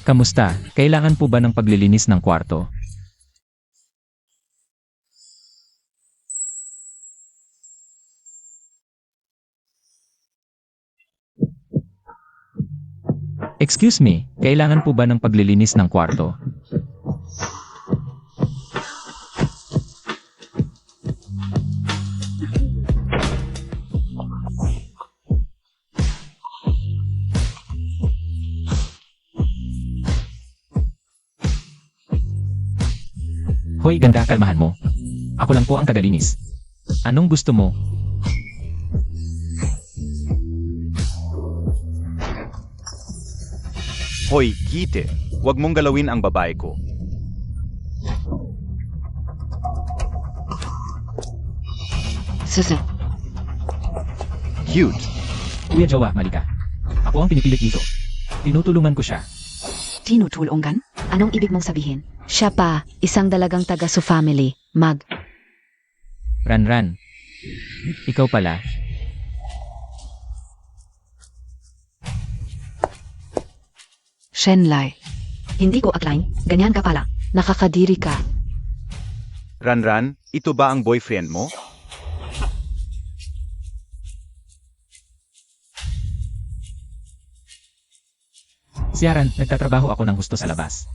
Kamusta? Kailangan po ba ng paglilinis ng kwarto? Excuse me, kailangan po ba ng paglilinis ng kwarto? Hoy ganda, kalmahan mo. Ako lang po ang tagalinis. Anong gusto mo? Hoy, Kite, wag mong galawin ang babae ko. Susu. Cute. Kuya Jowa, malika. Ako ang pinipilit dito. Tinutulungan ko siya. Tinutulungan? Anong ibig mong sabihin? Siya pa, isang dalagang taga su family, Ran. Ikaw pala. Shenlai. Hindi ko akalain, ganyan ka pala. Nakakadiri ka. Ranran, ito ba ang boyfriend mo? Siaran, nagtatrabaho ako ng gusto sa labas.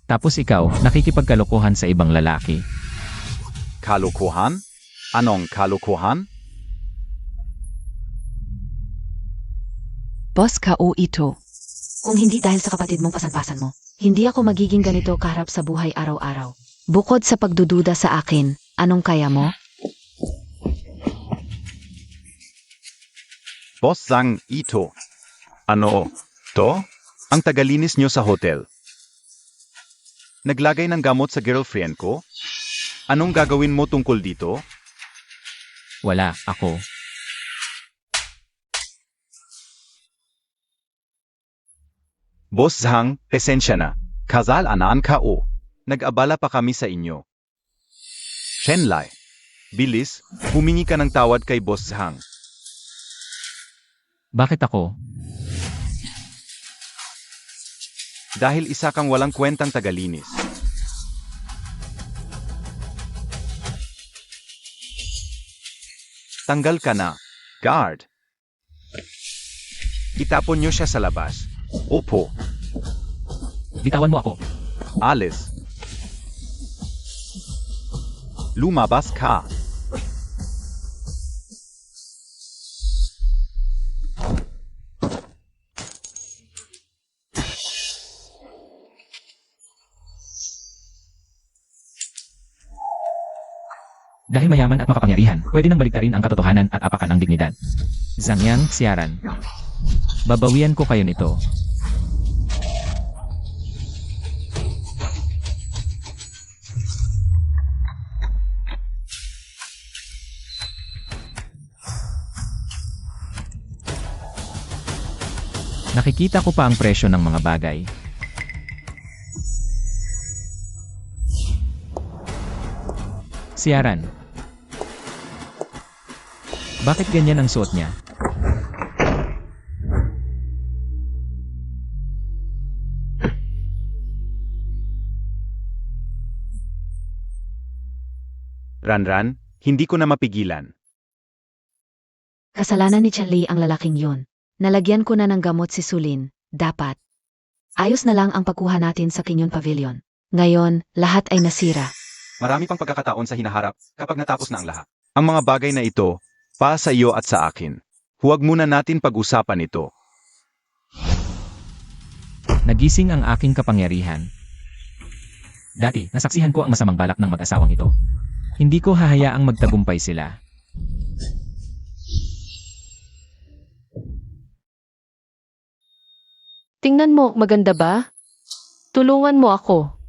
Tapos ikaw, nakikipagkalokohan sa ibang lalaki. Kalokohan? Anong kalokohan? Boss ka o ito. Kung hindi dahil sa kapatid mong pasan-pasan mo, hindi ako magiging ganito kaharap sa buhay araw-araw. Bukod sa pagdududa sa akin, anong kaya mo? Boss Zhang ito. Ano? To? Ang tagalinis nyo sa hotel. Naglagay ng gamot sa girlfriend ko? Anong gagawin mo tungkol dito? Wala, ako. Boss Zhang, pasensya na. Kasalanan ka o. Nag-abala pa kami sa inyo. Shenlai. Bilis, humingi ka ng tawad kay Boss Zhang. Bakit ako? Dahil isa kang walang kwentang tagalinis. Tanggal ka na. Guard. Itapon nyo siya sa labas. Opo. Bitawan mo ako. Alis. Lumabas ka. Dahil mayaman at makapangyarihan, pwede nang baliktarin ang katotohanan at apakan ang dignidad. Zangyang, Siaran. Babawian ko kayo nito. Nakikita ko pa ang presyo ng mga bagay. Siaran. Bakit ganyan ang suot niya? Ranran, hindi ko na mapigilan. Kasalanan ni Chanli ang lalaking yon. Nalagyan ko na ng gamot si Sulin. Dapat. Ayos na lang ang pagkuha natin sa Kinyon Pavilion. Ngayon, lahat ay nasira. Marami pang pagkakataon sa hinaharap kapag natapos na ang lahat. Ang mga bagay na ito, para sa iyo at sa akin. Huwag muna natin pag-usapan ito. Nagising ang aking kapangyarihan. Dati, nasaksihan ko ang masamang balak ng mag-asawang ito. Hindi ko hahayaang magtagumpay sila. Tingnan mo, maganda ba? Tulungan mo ako.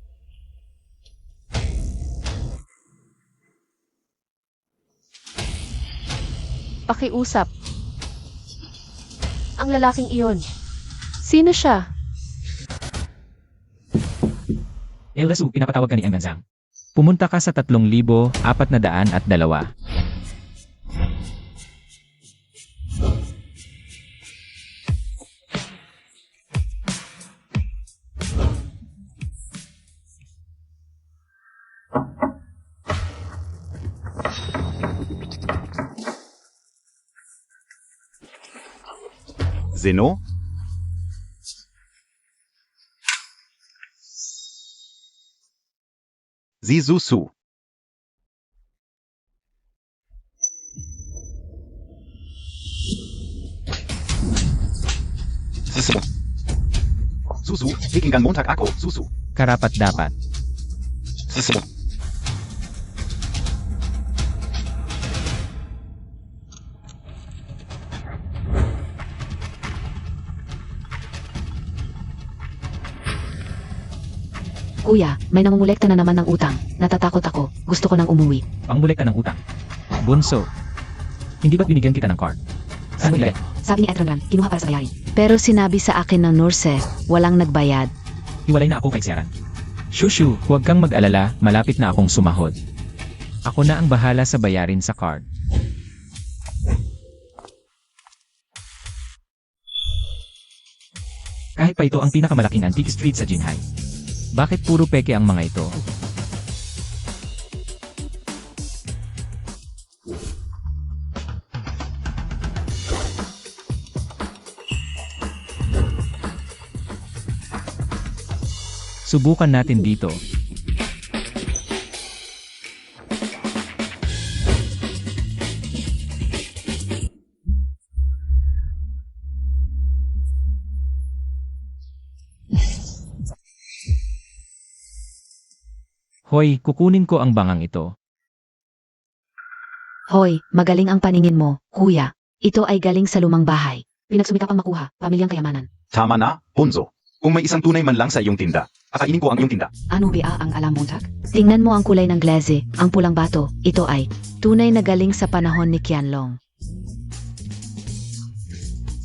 Pakiusap. Ang lalaking iyon. Sino siya? Elrasu, pinapatawag ka ni Enganzang. Pumunta ka sa 3,402. Zeno? Zizusu. Susu, Pekingang Montag ako, Susu. Karapat dapat. Kuya, may nangungulekta na naman ng utang. Natatakot ako. Gusto ko nang umuwi. Pangmulekta ng utang. Bunso, hindi ba't binigyan kita ng card? Saan mo ilagay? Sabi ni Etronran, kinuha para sa bayarin. Pero sinabi sa akin ng nurse, walang nagbayad. Hiwalay na ako kay Siaran. Shushu, huwag kang mag-alala, malapit na akong sumahod. Ako na ang bahala sa bayarin sa card. Kahit pa ito ang pinakamalaking antique street sa Jinhai. Bakit puro peke ang mga ito? Subukan natin dito. Hoy, kukunin ko ang bangang ito. Hoy, magaling ang paningin mo, kuya. Ito ay galing sa lumang bahay. Pinagsumikap ang makuha, pamilyang kayamanan. Tama na, Bunso. Kung may isang tunay man lang sa iyong tinda, akainin ko ang iyong tinda. Ano ba ang alam Montag? Tingnan mo ang kulay ng glaze, ang pulang bato. Ito ay tunay na galing sa panahon ni Qianlong.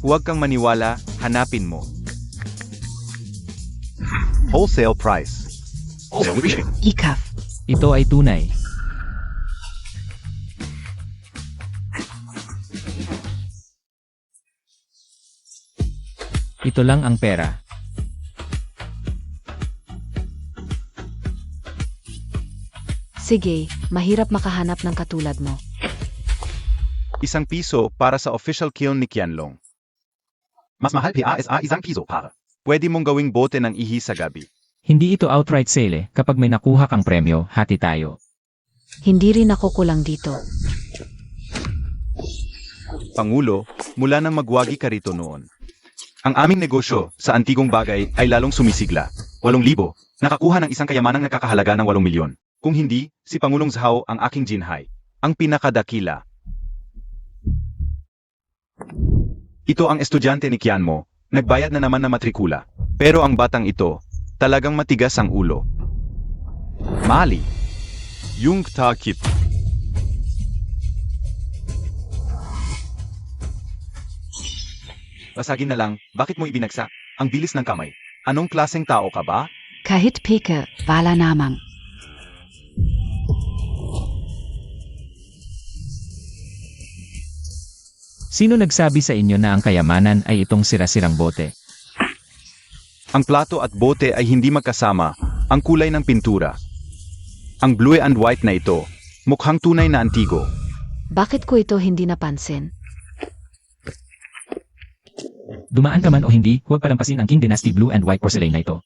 Huwag kang maniwala, hanapin mo. Wholesale price. Ikaf. Ito ay tunay. Ito lang ang pera. Sige, mahirap makahanap ng katulad mo. ₱1 para sa official kiln ni Qianlong. Mas mahal PASA ₱1 para. Pwede mong gawing bote ng ihi sa gabi. Hindi ito outright sale eh. Kapag may nakuha kang premyo, hati tayo. Hindi rin ako kulang dito. Pangulo, mula nang magwagi ka rito noon. Ang aming negosyo sa antigong bagay ay lalong sumisigla. 8,000, nakakuha ng isang kayamanang nakakahalaga ng 8 milyon. Kung hindi, si Pangulong Zhao ang aking Jinhai. Ang pinakadakila. Ito ang estudyante ni Qianmo, nagbayad na naman na matrikula. Pero ang batang ito, talagang matigas ang ulo. Mali. Yung takip. Basagin na lang, bakit mo ibinagsak? Ang bilis ng kamay. Anong klaseng tao ka ba? Kahit peke, wala namang. Sino nagsabi sa inyo na ang kayamanan ay itong sira-sirang bote? Ang plato at bote ay hindi magkasama, ang kulay ng pintura. Ang blue and white na ito, mukhang tunay na antigo. Bakit ko ito hindi napansin? Dumaan ka man o hindi, huwag palampasin ang Qing Dynasty blue and white porcelain na ito.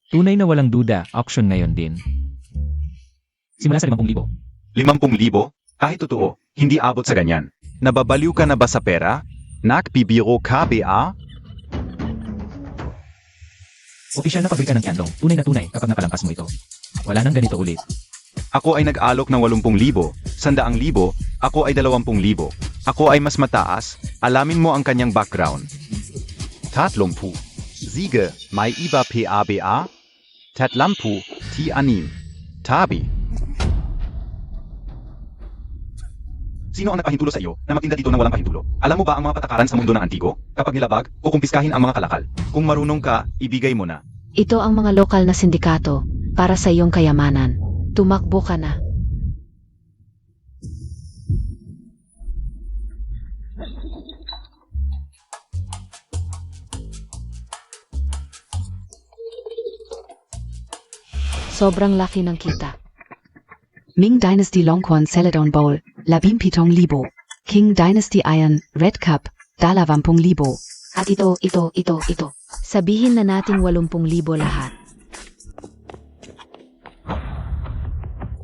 Tunay na walang duda, auction ngayon din. Simula sa 50,000. 50,000? Kahit totoo, hindi abot sa ganyan. Nababaliw ka na ba sa pera? Nakbibiro ka ba? Opisyal na pabrika ng Qianlong, tunay na tunay kapag napalampas mo ito. Wala nang ganito ulit. Ako ay nag-alok ng 80,000, 100,000, ako ay 20,000. Ako ay mas mataas, alamin mo ang kanyang background. 30. Sige, may iba PABA? 30, T-anim. Tabi. Sino ang nagpahintulo sa iyo na magtinda dito ng walang pahintulo? Alam mo ba ang mga patakaran sa mundo ng antigo? Kapag nilabag, kukumpiskahin ang mga kalakal. Kung marunong ka, ibigay mo na. Ito ang mga lokal na sindikato para sa iyong kayamanan. Tumakbo ka na. Sobrang laki ng kita. Ming Dynasty Longhorn Celadon Bowl, Labim Pitong Libo. King Dynasty Iron, Red Cup, Dalawampung Libo. At ito. Sabihin na nating 80,000 lahat.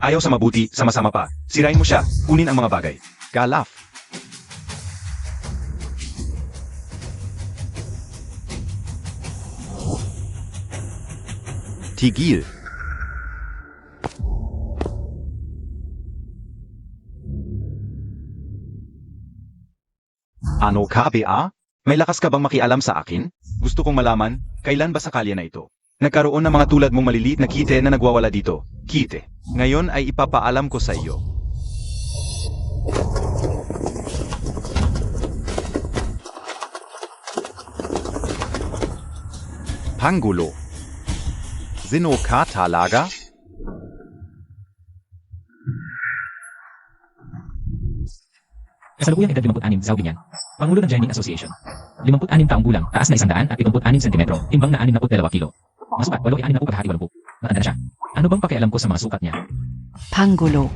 Ayaw sa mabuti, sama-sama pa. Sirain mo siya, kunin ang mga bagay. Galaf. Tigil. Ano ka, Bea? May lakas ka bang makialam sa akin? Gusto kong malaman, kailan ba sa kalye na ito? Nagkaroon ng mga tulad mong maliliit na kite na nagwawala dito. Kite. Ngayon ay ipapaalam ko sa iyo. Pangulo. Sino ka talaga? Kasalukuyang edad 56, Zhao Binyan. Pangulo ng Jining Association. 56 taong gulang, taas na 100 at 76 sentimetro, timbang na 62 kilo. Masukat, 8-60 Matanda na siya. Ano bang pakialam ko sa mga sukat niya? Pangulo.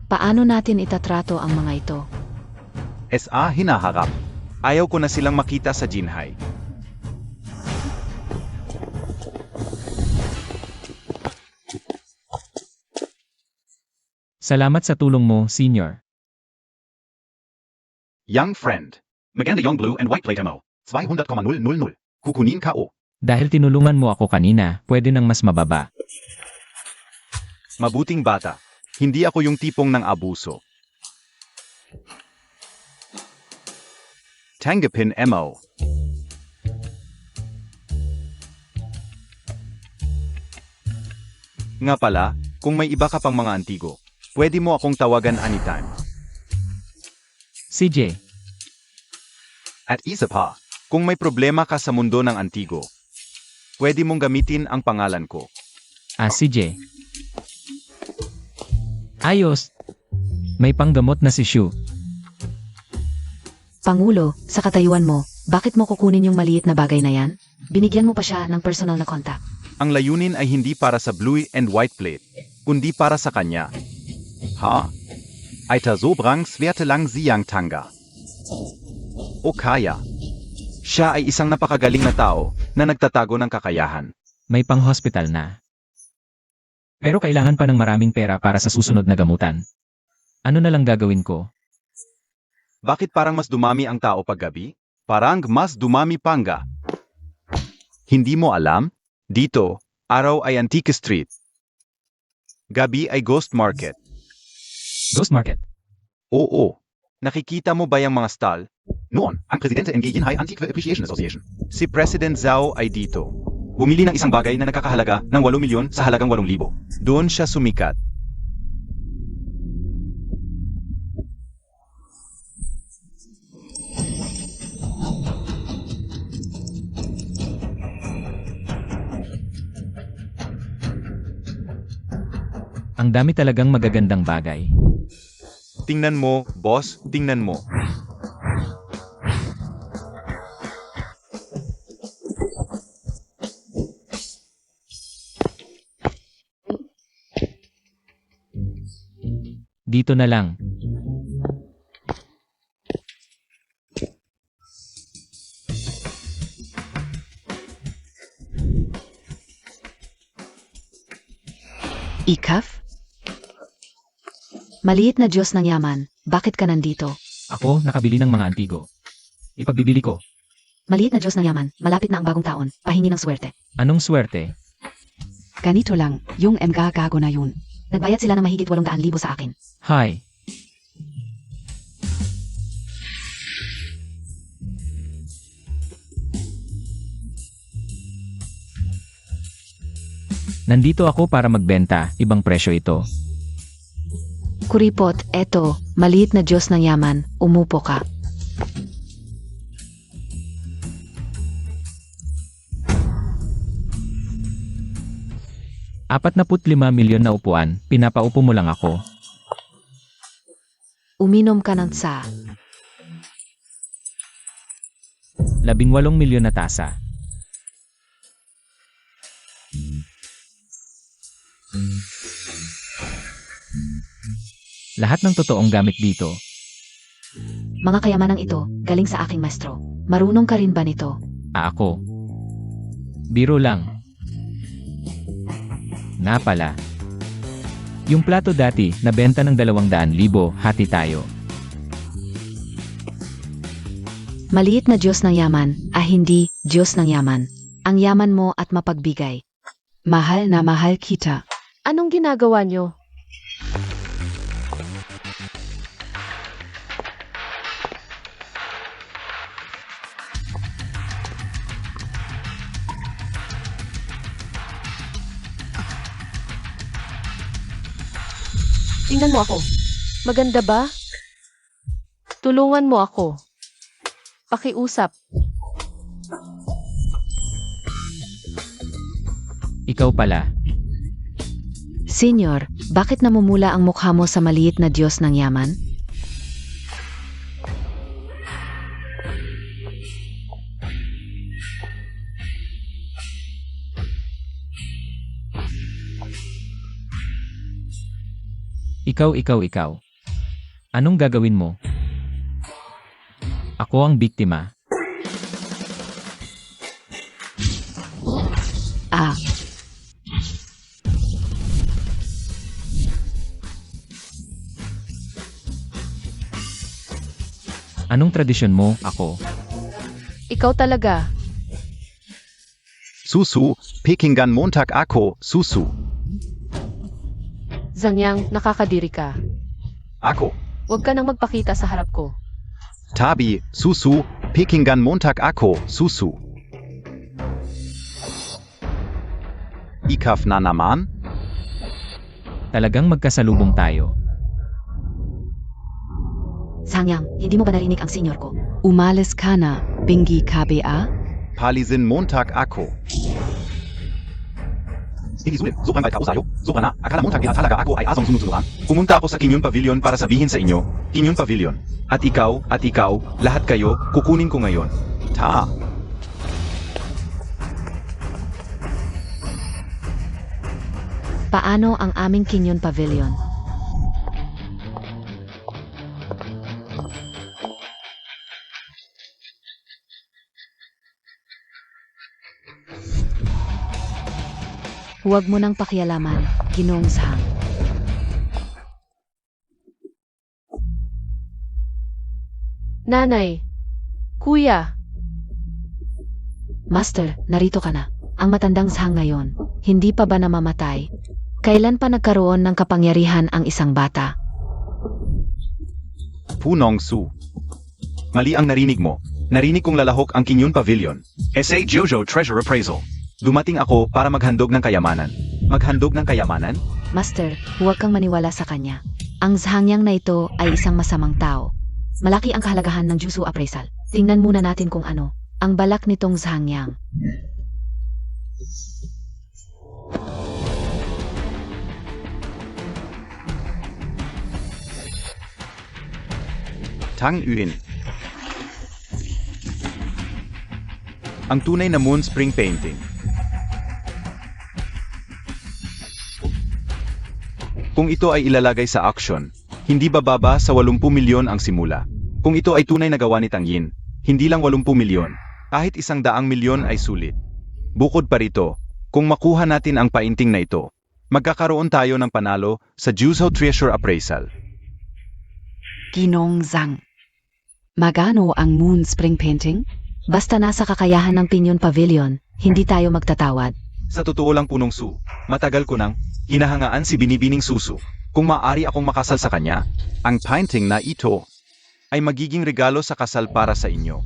Paano natin itatrato ang mga ito? SA hinaharap. Ayaw ko na silang makita sa Jinhai. Salamat sa tulong mo, senior. Young friend. Maganda yung blue and white plate mo. 200,000. Kukunin ka o. Dahil tinulungan mo ako kanina, pwede nang mas mababa. Mabuting bata. Hindi ako yung tipong ng abuso. Tanggapin mo. Nga pala, kung may iba ka pang mga antigo, pwede mo akong tawagan anytime. CJ, At isa pa, kung may problema ka sa mundo ng antigo, pwede mong gamitin ang pangalan ko. CJ. Ayos. May panggamot na si Shu. Pangulo, sa katayuan mo, bakit mo kukunin yung maliit na bagay na yan? Binigyan mo pa siya ng personal na contact. Ang layunin ay hindi para sa blue and white plate, kundi para sa kanya. Ha? Aita sobrang swerte lang siyang tanga. O kaya, siya ay isang napakagaling na tao na nagtatago ng kakayahan. May pang-hospital na. Pero kailangan pa ng maraming pera para sa susunod na gamutan. Ano na lang gagawin ko? Bakit parang mas dumami ang tao paggabi? Parang mas dumami panga. Hindi mo alam? Dito, araw ay Antique Street. Gabi ay Ghost Market. Ghost Market. Oo. Nakikita mo ba yung mga stall? Noon, ang presidente ng Jinhai Antique Appreciation Association. Si President Zhao ay dito. Bumili ng isang bagay na nakakahalaga ng 8 milyon sa halagang 8,000. Doon siya sumikat. Ang dami talagang magagandang bagay. Tingnan mo, boss, tingnan mo. Dito na lang. Ikaf? Maliit na Diyos ng yaman, bakit ka nandito? Ako, nakabili ng mga antigo. Ipagbibili ko. Maliit na Diyos ng yaman, malapit na ang bagong taon, pahingi ng swerte. Anong swerte? Ganito lang, yung mga gago na yun. Nagbayad sila ng mahigit 800,000 sa akin. Hi. Nandito ako para magbenta, ibang presyo ito. Kuripot, eto, maliit na Diyos ng yaman, umupo ka. ₱45 milyon na upuan, pinapaupo mo lang ako. Uminom ka ng tsa. 18 milyon na tasa. Lahat ng totoong gamit dito. Mga kayamanang ito, galing sa aking maestro. Marunong ka rin ba nito? Ako. Biro lang. Nga pala. Yung plato dati, nabenta ng 200,000, hati tayo. Maliit na Diyos ng yaman, hindi Diyos ng yaman. Ang yaman mo at mapagbigay. Mahal na mahal kita. Anong ginagawa nyo? Tingnan mo ako. Maganda ba? Tulungan mo ako. Pakiusap. Ikaw pala. Senyor, bakit namumula ang mukha mo sa maliit na Diyos ng yaman? Ikaw. Anong gagawin mo? Ako ang biktima. Ah, Anong tradisyon mo, ako? Ikaw talaga. Susu, Pekingan Montag ako, Susu. Zangyang, nakakadiri ka. Ako. Huwag ka nang magpakita sa harap ko. Tabi, Susu, Pekingan Montag ako, Susu. Ikaf na naman? Talagang magkasalubong tayo. Sangyang, hindi mo ba narinig ang senyor ko? Umalis ka na, Bingi KBA? Palizin Montag ako. Hindi sulit, sukan kahit kausayo. Sukan na, akala Montag talaga ako ay asong sunod-sunuran. Pumunta ako sa Kinyon Pavilion para sabihin sa inyo, Kinyon Pavilion. At ikaw, lahat kayo, kukunin ko ngayon. Ta. Paano ang aming Kinyon Pavilion? Huwag mo nang pakialaman, Ginoong Zhang. Nanay. Kuya. Master, narito ka na. Ang matandang Zhang ngayon, hindi pa ba namamatay? Kailan pa nagkaroon ng kapangyarihan ang isang bata? Punong Su. Mali ang narinig mo. Narinig kong lalahok ang Kinyon Pavilion. SA Jojo Treasure Appraisal. Dumating ako para maghandog ng kayamanan. Maghandog ng kayamanan? Master, huwag kang maniwala sa kanya. Ang Zhangyang na ito ay isang masamang tao. Malaki ang kahalagahan ng Jusu Appraisal. Tingnan muna natin kung ano ang balak nitong Zhangyang. Tang Yuin. Ang tunay na Moon Spring Painting. Kung ito ay ilalagay sa auction, hindi bababa sa 80 milyon ang simula. Kung ito ay tunay na gawa ni Tang Yin, hindi lang 80 milyon, kahit 100 milyon ay sulit. Bukod pa rito, kung makuha natin ang painting na ito, magkakaroon tayo ng panalo sa Juzo Treasure Appraisal. Ginong Zhang. Magano ang Moon Spring Painting? Basta nasa kakayahan ng Kinyon Pavilion, hindi tayo magtatawad. Sa totoo lang Punong Su, matagal ko nang hinahangaan si Binibining Susu. Kung maaari akong makasal sa kanya, ang painting na ito ay magiging regalo sa kasal para sa inyo.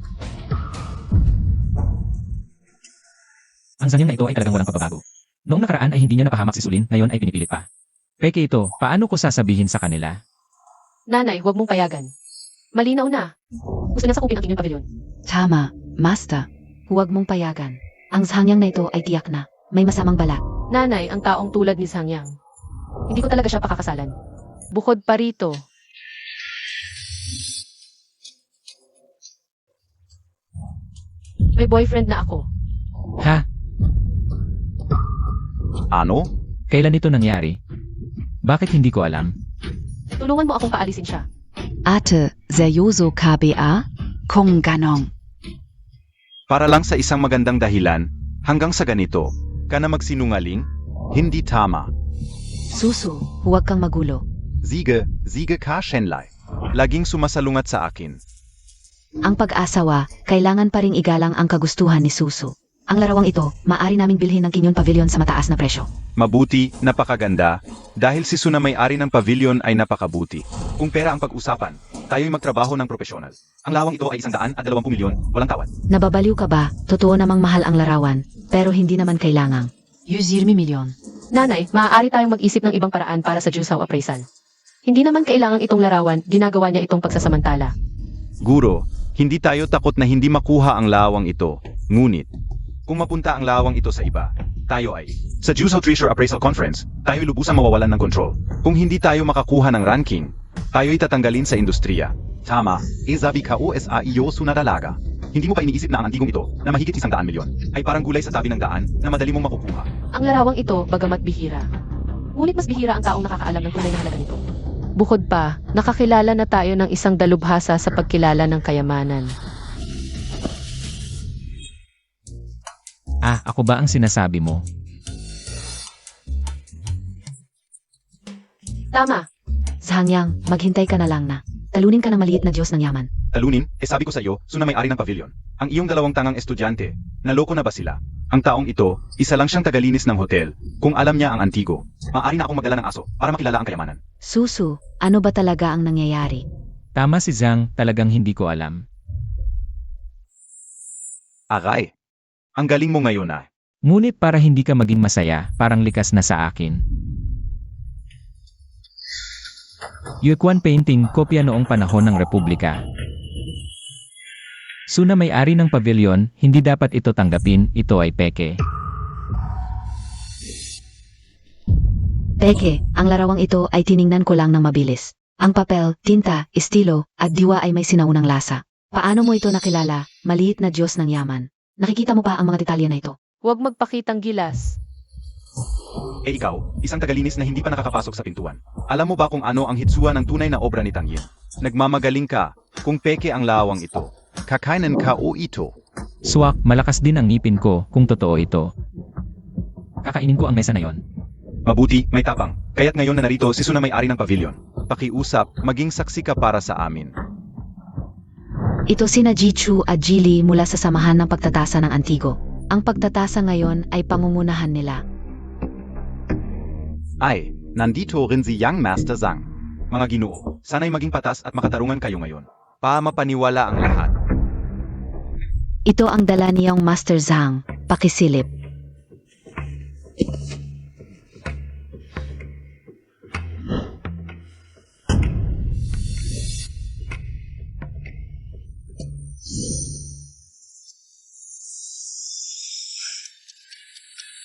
Ang Zhangyang na ito ay talagang walang pagbabago. Noong nakaraan ay hindi niya napahamak si Sulin, ngayon ay pinipilit pa. Peke ito, paano ko sasabihin sa kanila? Nanay, huwag mong payagan. Malinaw na. Gusto niya sakupin ang Kinyon Pavilion. Tama, Master. Huwag mong payagan. Ang Zhangyang na ito ay tiyak na may masamang balak. Nanay, ang taong tulad ni Zangyang. Hindi ko talaga siya pakakasalan. Bukod pa rito, may boyfriend na ako. Ha? Ano? Kailan ito nangyari? Bakit hindi ko alam? Tulungan mo akong paalisin siya. Ate, seryoso KBA? Kung ganong. Para lang sa isang magandang dahilan, hanggang sa ganito, ka na magsinungaling? Hindi tama. Susu, huwag kang magulo. Sige ka Shenlai. Laging sumasalungat sa akin. Ang pag-asawa, kailangan pa ring igalang ang kagustuhan ni Susu. Ang larawang ito, maaari naming bilhin ng Kinyon Pavilion sa mataas na presyo. Mabuti, napakaganda, dahil si Suna may-ari ng pavilion ay napakabuti. Kung pera ang pag-usapan, tayo'y magtrabaho ng profesional. Ang lawang ito ay 120 milyon, walang tawad. Nababaliw ka ba? Totoo namang mahal ang larawan, pero hindi naman kailangang. 120 milyon. Nanay, maaari tayong mag-isip ng ibang paraan para sa Jusao appraisal. Hindi naman kailangang itong larawan, ginagawa niya itong pagsasamantala. Guro, hindi tayo takot na hindi makuha ang lawang ito. Ngunit, kung mapunta ang lawang ito sa iba, tayo ay, sa Jusao Treasure Appraisal Conference, tayo lubusang mawawalan ng kontrol. Kung hindi tayo makakuha ng ranking, tayo'y tatanggalin sa industriya. Tama, sabi ka sa iyo sunadalaga. Hindi mo pa iniisip na ang antigong ito, na mahigit 100 milyon, ay parang gulay sa tabi ng daan, na madali mong makukuha. Ang larawang ito, bagamat bihira. Ngunit mas bihira ang taong nakakaalam ng tunay na halaga nito. Bukod pa, nakakilala na tayo ng isang dalubhasa sa pagkilala ng kayamanan. Ako ba ang sinasabi mo? Tama. Zhangyang, maghintay ka na lang na. Talunin ka ng maliit na Diyos ng yaman. Talunin, sabi ko sa iyo, Suna may-ari ng pavilion. Ang iyong dalawang tangang estudyante, naloko na ba sila? Ang taong ito, isa lang siyang tagalinis ng hotel. Kung alam niya ang antigo, maaari na akong magdala ng aso para makilala ang kayamanan. Susu, ano ba talaga ang nangyayari? Tama si Zhang, talagang hindi ko alam. Aray, ang galing mo ngayon ah. Ngunit para hindi ka maging masaya, parang likas na sa akin. Yuquan painting, kopya noong panahon ng Republika. Suna may-ari ng pavilion, hindi dapat ito tanggapin, ito ay peke. Peke, ang larawang ito ay tiningnan ko lang ng mabilis. Ang papel, tinta, estilo, at diwa ay may sinaunang lasa. Paano mo ito nakilala, maliit na Diyos ng yaman? Nakikita mo ba ang mga detalye na ito? Huwag magpakitang gilas. Ikaw, isang tagalinis na hindi pa nakakapasok sa pintuan. Alam mo ba kung ano ang hitsua ng tunay na obra ni Tang Yin? Nagmamagaling ka, kung peke ang lawang ito. Kakainin ka o ito. Swak, malakas din ang ngipin ko, kung totoo ito. Kakainin ko ang mesa na yon. Mabuti, may tapang. Kaya't ngayon na narito si Suna may-ari ng pavilion. Pakiusap, maging saksi ka para sa amin. Ito sina Jichu at Jili mula sa samahan ng pagtatasa ng Antigo. Ang pagtatasa ngayon ay pangungunahan nila. Ay, nandito rin si Young Master Zhang. Mga ginoo, sana'y maging patas at makatarungan kayo ngayon. Mapaniwala ang lahat. Ito ang dala niyang Master Zhang, pakisilip.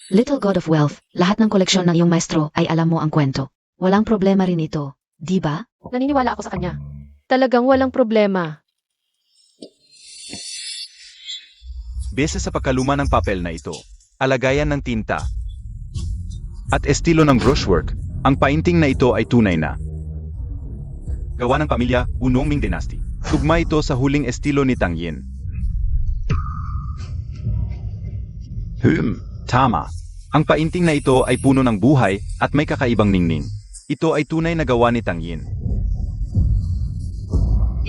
Little God of Wealth, lahat ng koleksyon ng iyong maestro ay alam mo ang kwento. Walang problema rin ito, di ba? Naniniwala ako sa kanya. Talagang walang problema. Base sa pagkaluma ng papel na ito, alagayan ng tinta, at estilo ng brushwork, ang painting na ito ay tunay na. Gawa ng pamilya, Unong Ming Dynasty. Tugma ito sa huling estilo ni Tang Yin. Tama. Ang painting na ito ay puno ng buhay at may kakaibang ningning. Ito ay tunay na gawa ni Tang Yin.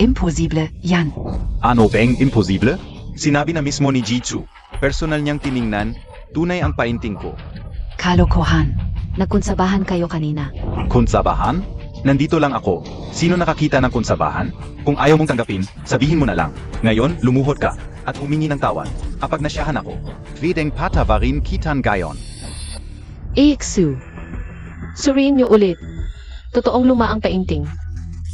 Imposible, Yan. Ano bang imposible? Sinabi na mismo ni Jichu. Personal niyang tiningnan, tunay ang painting ko. Kalokohan. Nagkunsabahan kayo kanina. Konsabahan? Nandito lang ako. Sino nakakita ng konsabahan? Kung ayaw mong tanggapin, sabihin mo na lang. Ngayon, lumuhod ka at humingi ng tawad. Kapag nasyahan ako, Videng patavarin kitan gayon. Iksu. Suriin niyo ulit. Totoong luma ang painting.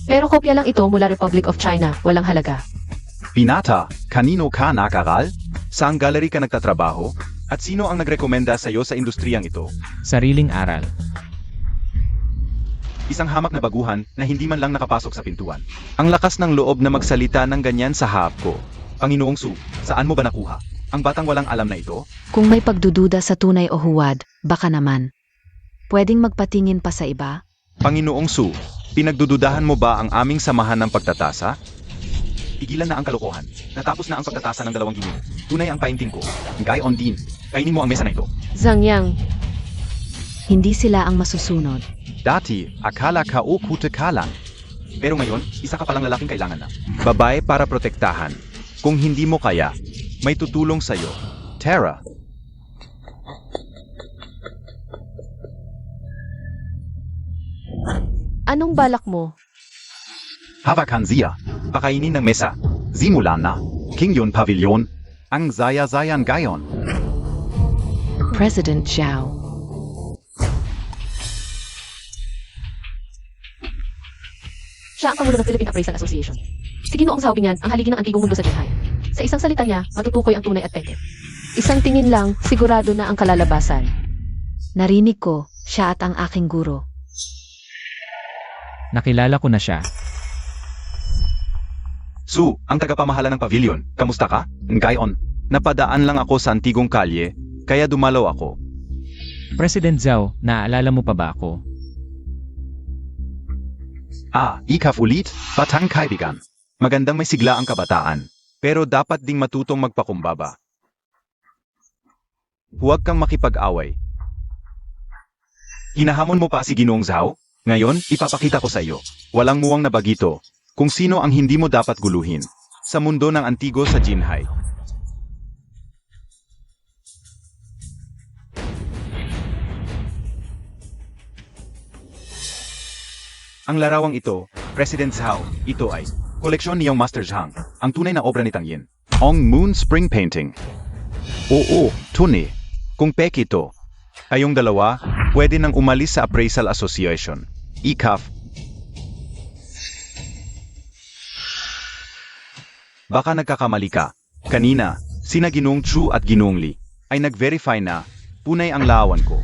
Pero kopya lang ito mula Republic of China, walang halaga. Pinata, kanino ka nakaral? Saang gallery ka nagtatrabaho? At sino ang nagrekomenda sa iyo sa industriyang ito? Sariling aral. Isang hamak na baguhan na hindi man lang nakapasok sa pintuan. Ang lakas ng loob na magsalita ng ganyan sa harap ko. Panginoong Su, saan mo ba nakuha? Ang batang walang alam na ito? Kung may pagdududa sa tunay o huwad, baka naman. Pwedeng magpatingin pa sa iba? Panginoong Su, pinagdududahan mo ba ang aming samahan ng pagtatasa? Tigilan na ang kalokohan. Natapos na ang pagtatasa ng 2 ginoo. Tunay ang painting ko. Gayon din. Kainin mo ang mesa na ito. Zhang Yang, Hindi sila ang masusunod. Dati, akala ka o kute ka lang. Pero ngayon, isa ka palang lalaking kailangan na. Babae para protektahan. Kung hindi mo kaya, may tutulong sa'yo. Tara. anong balak mo? Hawakan siya. Pakainin ng mesa. Simulan na. King Yun Pavilion. Ang zaya-zayan gayon. President Zhao. Siya ang Pangulo ng Philippine Appraisal Association. Si Ginoong Zhao Binyan ang haligi ng antigong mundo sa Jinhai. Sa isang salita niya, matutukoy ang tunay at peke. Isang tingin lang, sigurado na ang kalalabasan. Narinig ko, siya at ang aking guro. Nakilala ko na siya. Su, ang tagapamahala ng pavilion. Kamusta ka? Gayon. Napadaan lang ako sa antigong kalye, kaya dumalaw ako. President Zhao, naaalala mo pa ba ako? Ikaf ulit, batang kaibigan. Magandang may sigla ang kabataan, pero dapat ding matutong magpakumbaba. Huwag kang makipag-away. Hinahamon mo pa si Ginoong Zhao? Ngayon, ipapakita ko sa iyo. Walang muwang na bagito, kung sino ang hindi mo dapat guluhin sa mundo ng antigo sa Jinhai. Ang larawang ito, President Zhao, ito ay koleksyon niyang Master Zhang, ang tunay na obra ni Tang Yin. Ang Moon Spring Painting. Oo, tunay. Kung peke ito, kayong dalawa, pwede nang umalis sa Appraisal Association. ICAF. Baka nagkakamali ka. Kanina, sina Ginoong Chu at Ginoong Li ay nag-verify na punay ang larawan ko.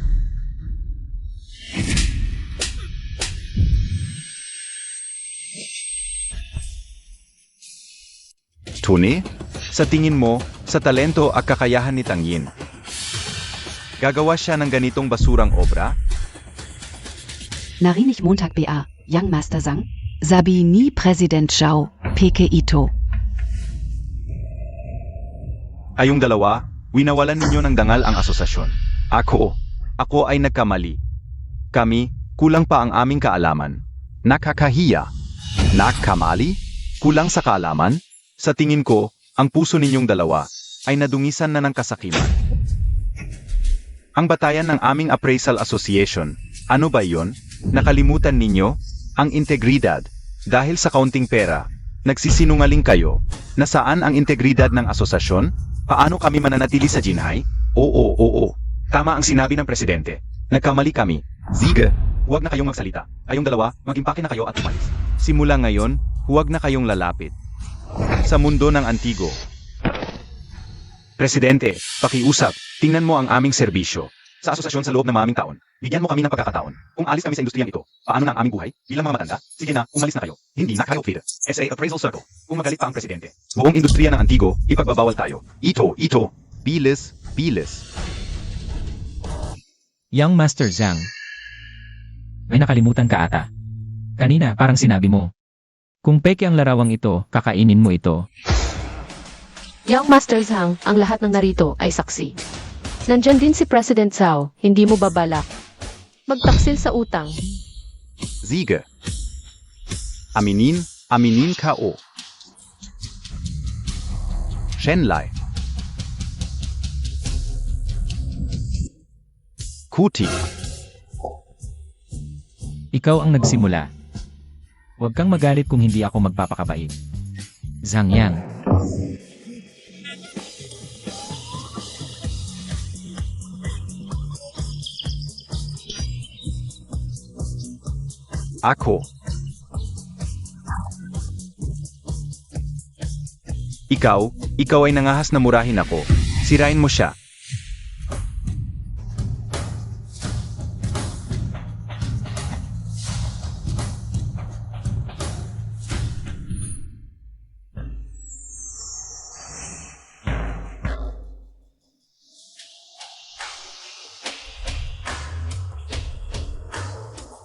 Tunay? Sa tingin mo, sa talento at kakayahan ni Tang Yin, gagawa siya ng ganitong basurang obra? Narinig Montag BA, Young Master Zhang. Sabi ni President Zhao, Peke Ito. Kayong dalawa, winawalan ninyo ng dangal ang asosasyon. Ako ay nagkamali. Kami, kulang pa ang aming kaalaman. Nakakahiya. Nagkamali? Kulang sa kaalaman? Sa tingin ko, ang puso ninyong dalawa ay nadungisan na ng kasakiman. Ang batayan ng aming Appraisal Association, ano ba yon? Nakalimutan ninyo? Ang integridad. Dahil sa kaunting pera, nagsisinungaling kayo. Nasaan ang integridad ng asosasyon? Paano kami mananatili sa Jinhai? Oo. Tama ang sinabi ng presidente. Nagkamali kami. Sige, huwag na kayong magsalita. Kayong dalawa, mag-impake na kayo at umalis. Simula ngayon, huwag na kayong lalapit sa mundo ng antigo. Presidente, pakiusap, tingnan mo ang aming serbisyo sa asosasyon sa loob ng maming taon. Bigyan mo kami ng pagkakataon. Kung alis kami sa industriyang ito, paano na ang aming buhay? Bilang mga matanda, sige na, umalis na kayo. Hindi na kayo fit. SA Appraisal Circle. Kung magalit pa ang presidente, buong industriya ng antigo, ipagbabawal tayo. Ito. Bilis. Young Master Zhang. May nakalimutan ka ata. Kanina, parang sinabi mo. Kung peke ang larawang ito, kakainin mo ito. Young Master Zhang, ang lahat ng narito ay saksi. Nandyan din si President Zhao, hindi mo babalak magtaksil sa utang. Sige. Aminin ka o. Shenlai. Kuti. Ikaw ang nagsimula. Huwag kang magalit kung hindi ako magpapakabait. Zhang Yang. Ako. Ikaw ay nangahas na murahin ako. Sirain mo siya.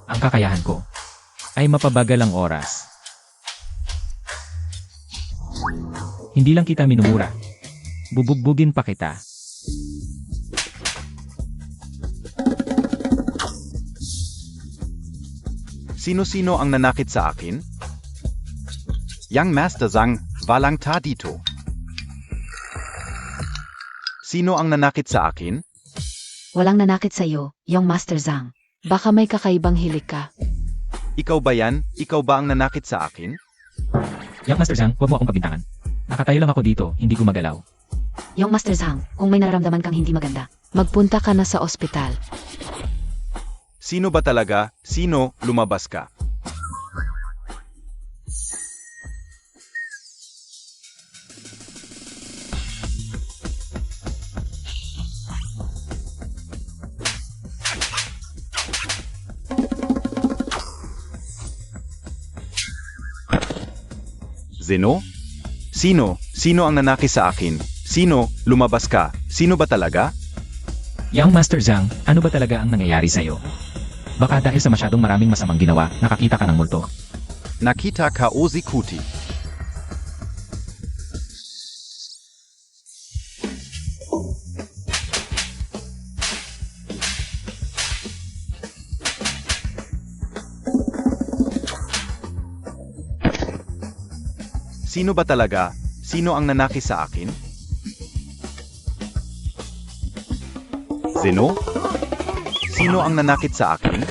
Ang kakayahan ko ay mapabagal ang oras. Hindi lang kita minumura. Bubugbugin pa kita. Sino-sino ang nanakit sa akin? Yang Master Zhang, walang ta dito. Sino ang nanakit sa akin? Walang nanakit sa iyo, Young Master Zhang. Baka may kakaibang hilig ka. Ikaw ba yan? Ikaw ba ang nanakit sa akin? Young Master Zhang, huwag mo akong pagbintangan. Nakatayo lang ako dito, hindi gumagalaw. Young Master Zhang, kung may nararamdaman kang hindi maganda, magpunta ka na sa ospital. Sino ba talaga? Sino? Lumabas ka. Zeno? Sino? Sino ang nanaki sa akin? Sino? Lumabas ka. Sino ba talaga? Young Master Zhang, ano ba talaga ang nangyayari sa'yo? Baka dahil sa masyadong maraming masamang ginawa, nakakita ka ng multo. Nakita ka o zikuti. Sino ba talaga? Sino ang nanaki sa akin? Zeno? Sino ang nanakit sa akin?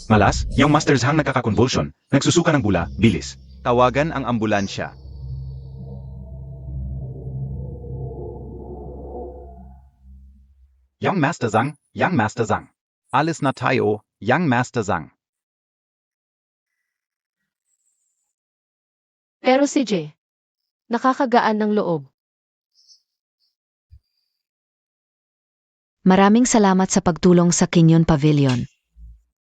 Malas, yung Master Zhang nagkaka-convulsion. Nagsusuka ng bula, bilis. Tawagan ang ambulansya. Young Master Zhang, Young Master Zhang. Alis na tayo, Young Master Zhang. Pero si Jay, nakakagaan ng loob. Maraming salamat sa pagtulong sa Kinyon Pavilion.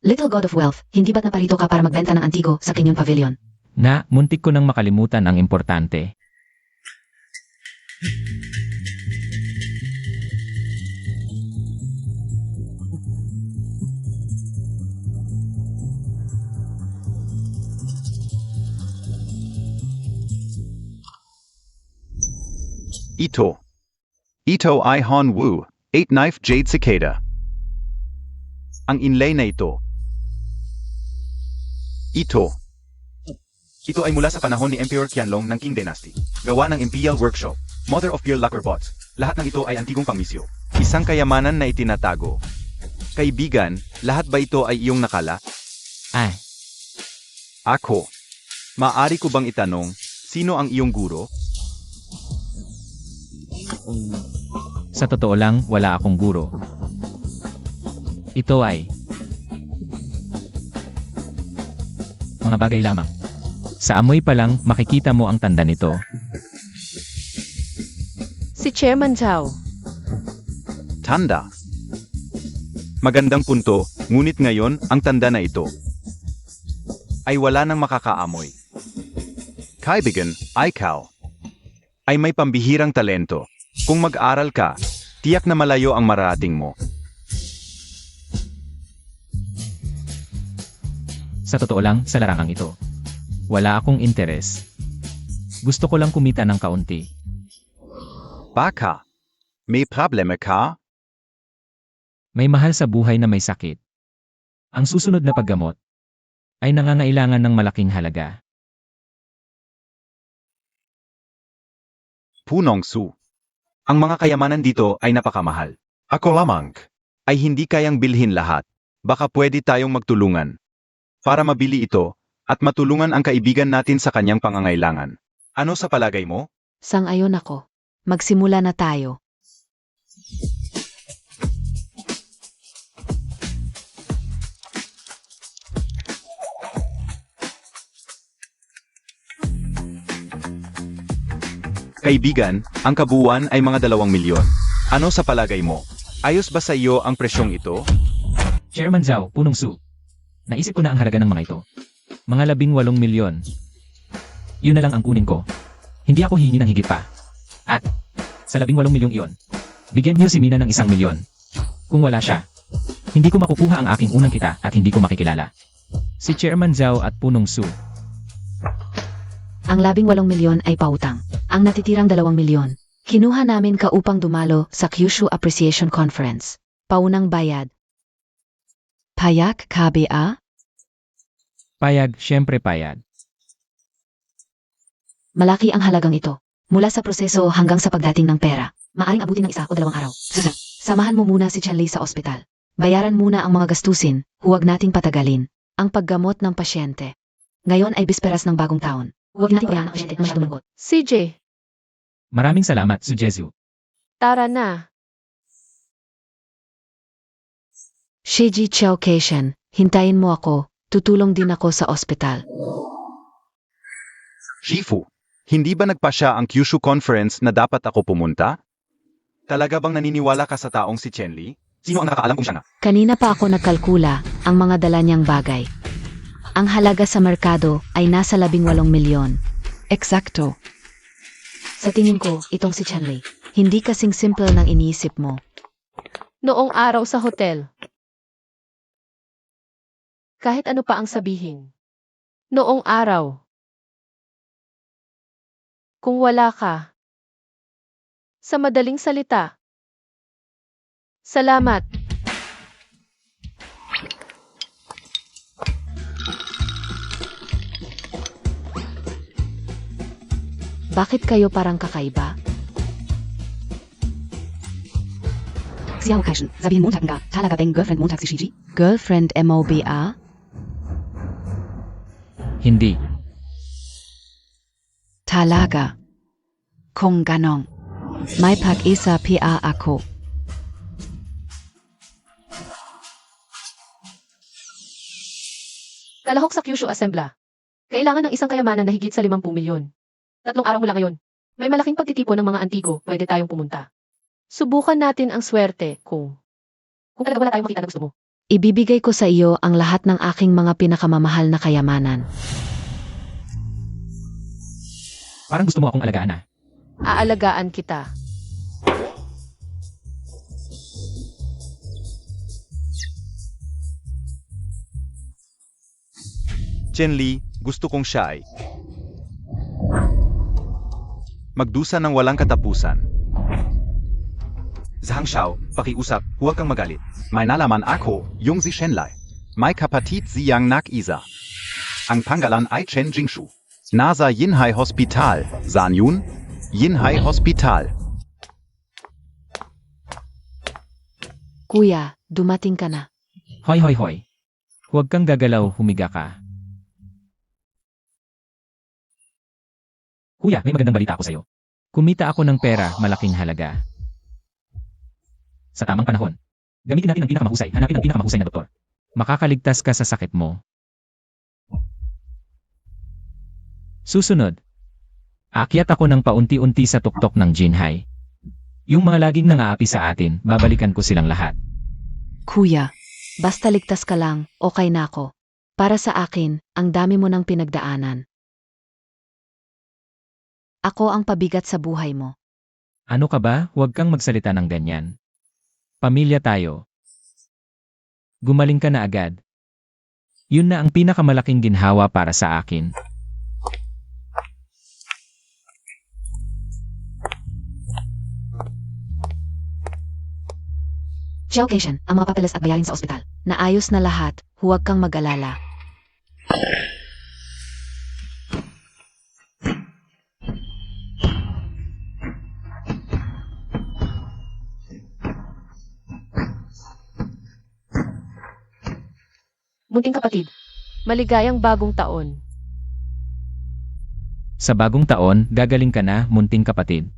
Little God of Wealth, hindi ba't naparito ka para magbenta ng antigo sa Kinyon Pavilion? Na, muntik ko nang makalimutan ang importante. Ito ay Han Wu, 8-knife Jade Cicada. Ang inlay na ito. Ito ay mula sa panahon ni Emperor Qianlong ng Qing Dynasty. Gawa ng Imperial Workshop, Mother of Pearl Lacquer Pots. Lahat ng ito ay antigong pangmisyo. Isang kayamanan na itinatago. Kaibigan, lahat ba ito ay iyong nakala? Ay, Ako. Maaari ko bang itanong, sino ang iyong guro? sa totoo lang, wala akong guro. Ito ay mga bagay lamang. Sa amoy pa lang, makikita mo ang tanda nito. Si Chairman Zhao. Tanda. Magandang punto, ngunit ngayon, ang tanda na ito ay wala nang makakaamoy. Kaibigan, ikaw ay may pambihirang talento. Kung mag-aral ka, tiyak na malayo ang mararating mo. Sa totoo lang, sa larangang ito, wala akong interes. Gusto ko lang kumita ng kaunti. Baka, may problema ka? May mahal sa buhay na may sakit. Ang susunod na paggamot ay nangangailangan ng malaking halaga. Punong Su. Ang mga kayamanan dito ay napakamahal. Ako lamang ay hindi kayang bilhin lahat. Baka pwede tayong magtulungan para mabili ito at matulungan ang kaibigan natin sa kanyang pangangailangan. Ano sa palagay mo? Sang-ayon ako. Magsimula na tayo. Kaibigan, ang kabuuan ay mga 2 milyon. Ano sa palagay mo? Ayos ba sa iyo ang presyong ito? Chairman Zhao, Punong Su. Naisip ko na ang halaga ng mga ito. Mga 18 milyon. Yun na lang ang kunin ko. Hindi ako hihingi ng higit pa. At, sa 18 milyong iyon, bigyan niyo si Mina ng 1 milyon. Kung wala siya, hindi ko makukuha ang aking unang kita at hindi ko makikilala. Si Chairman Zhao at Punong Su. Ang 18 milyon ay pautang. Ang natitirang 2 milyon, kinuha namin ka upang dumalo sa Kyushu Appreciation Conference. Paunang bayad. Payak KBA? Payag, syempre payag. Malaki ang halagang ito. Mula sa proseso hanggang sa pagdating ng pera, maaring abutin ng 1 o 2 araw. Samahan mo muna si Chanley sa ospital. Bayaran muna ang mga gastusin, huwag nating patagalin. Ang paggamot ng pasyente. Ngayon ay bisperas ng bagong taon. Huwag nating bayaan ang pasyente na masyadong lungkot. CJ, Maraming salamat, Su Jesu. tara na. Shiji Chowcation, hintayin mo ako. Tutulong din ako sa ospital. Shifu, hindi ba nagpasya ang Kyushu Conference na dapat ako pumunta? Talaga bang naniniwala ka sa taong si Chenli? Sino ang nakakaalam kung siya nga? Kanina pa ako nagkalkula ang mga dala niyang bagay. Ang halaga sa merkado ay nasa 18 milyon. Exacto. Sa tingin ko, itong si Chanley. Hindi kasing simple ng iniisip mo. Noong araw sa hotel. Kahit ano pa ang sabihin. Noong araw. Kung wala ka. Sa madaling salita. Salamat. Bakit kayo parang kakaiba? Xiao Kaishen, sabihin Montag nga, talaga bang girlfriend Montag si Shiji? Girlfriend MOBA? Hindi. Talaga. Kung ganong. May pag-isa PA ako. Kalahok sa Kyushu Assembla. Kailangan ng isang kayamanan na higit sa 50 milyon. 3 araw mula ngayon. May malaking pagtitipon ng mga antigo, pwede tayong pumunta. Subukan natin ang swerte kung talaga wala tayong makita na gusto mo. Ibibigay ko sa iyo ang lahat ng aking mga pinakamamahal na kayamanan. Parang gusto mo akong alagaan na. Aalagaan kita. Chenli, gusto kong siya ay magdusa ng walang katapusan. Zhang Xiao, pakiusap, huwag kang magalit. May nalaman ako, yung si Shenlai. May kapatid siyang nak-isa. Ang pangalan ay Chen Jingshu. Nasa Yinhai Hospital, saan yun? Yinhai Hospital. Kuya, dumating ka na. Hoy hoy hoy. Huwag kang gagalaw, humiga ka. Kuya, may magandang balita ako sa'yo. Kumita ako ng pera, malaking halaga. Sa tamang panahon. Gamitin natin ang pinakamahusay, hanapin ang pinakamahusay na doktor. Makakaligtas ka sa sakit mo. Susunod. Aakyat ako ng paunti-unti sa tuktok ng Jinhai. Yung mga laging nangaapi sa atin, babalikan ko silang lahat. Kuya, Basta ligtas ka lang, okay na ako. Para sa akin, ang dami mo ng pinagdaanan. Ako ang pabigat sa buhay mo. Ano ka ba? Huwag kang magsalita ng ganyan. Pamilya tayo. Gumaling ka na agad. Yun na ang pinakamalaking ginhawa para sa akin. Chowcation, ang mga papeles at bayarin sa ospital. Naayos na lahat, huwag kang mag-alala. Munting kapatid, maligayang bagong taon. Sa bagong taon, gagaling ka na, munting kapatid.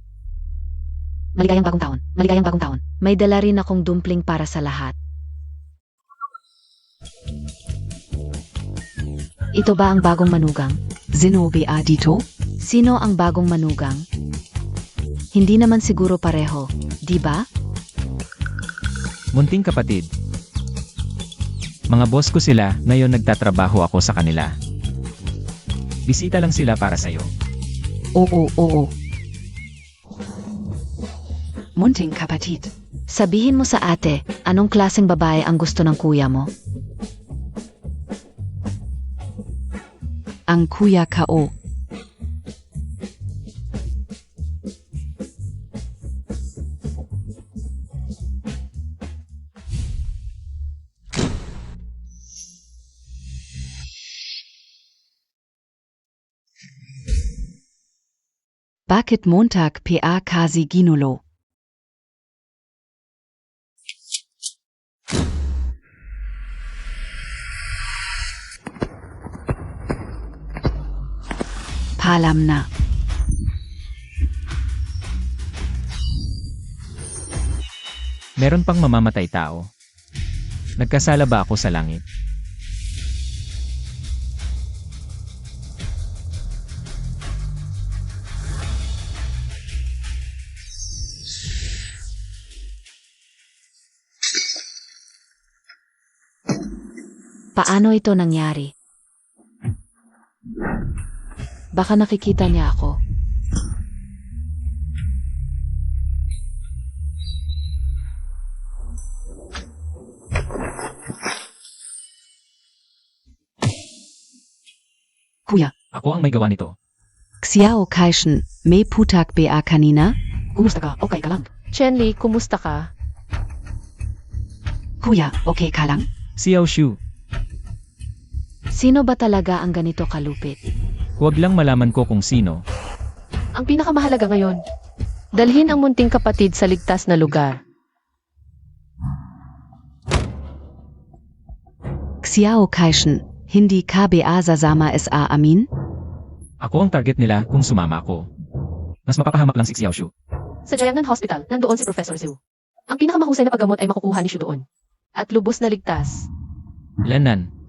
Maligayang bagong taon, maligayang bagong taon. May dala rin akong dumpling para sa lahat. Ito ba ang bagong manugang? Zenobia dito? Sino ang bagong manugang? Hindi naman siguro pareho, di ba? Munting kapatid. Mga boss ko sila, ngayon nagtatrabaho ako sa kanila. Bisita lang sila para sa'yo. Oo. Munting kapatid. Sabihin mo sa ate, anong klaseng babae ang gusto ng kuya mo? ang kuya ko. Bakit Montag pa kasi ginulo? Paalam na. Meron pang mamamatay tao. Nagkasala ba ako sa langit? Paano ito nangyari? Baka nakikita niya ako. Kuya, Ako ang may gawa nito. Xiao Kaishen, may putak ba kanina? Kumusta ka? Okay ka lang? Chenli, kumusta ka? Kuya, okay ka lang? Xiao Shu, Sino ba talaga ang ganito kalupit? huwag lang malaman ko kung sino. Ang pinakamahalaga ngayon, dalhin ang munting kapatid sa ligtas na lugar. Xiao Kaishen, hindi ka ba sasama sa amin? Ako ang target nila kung sumama ako. Mas mapapahamak lang si Xiao Shu. Sa Jiangnan Hospital, nandoon si Professor Zhu. Ang pinakamahusay na paggamot ay makukuha ni Shu doon. At lubos na ligtas. Lanan.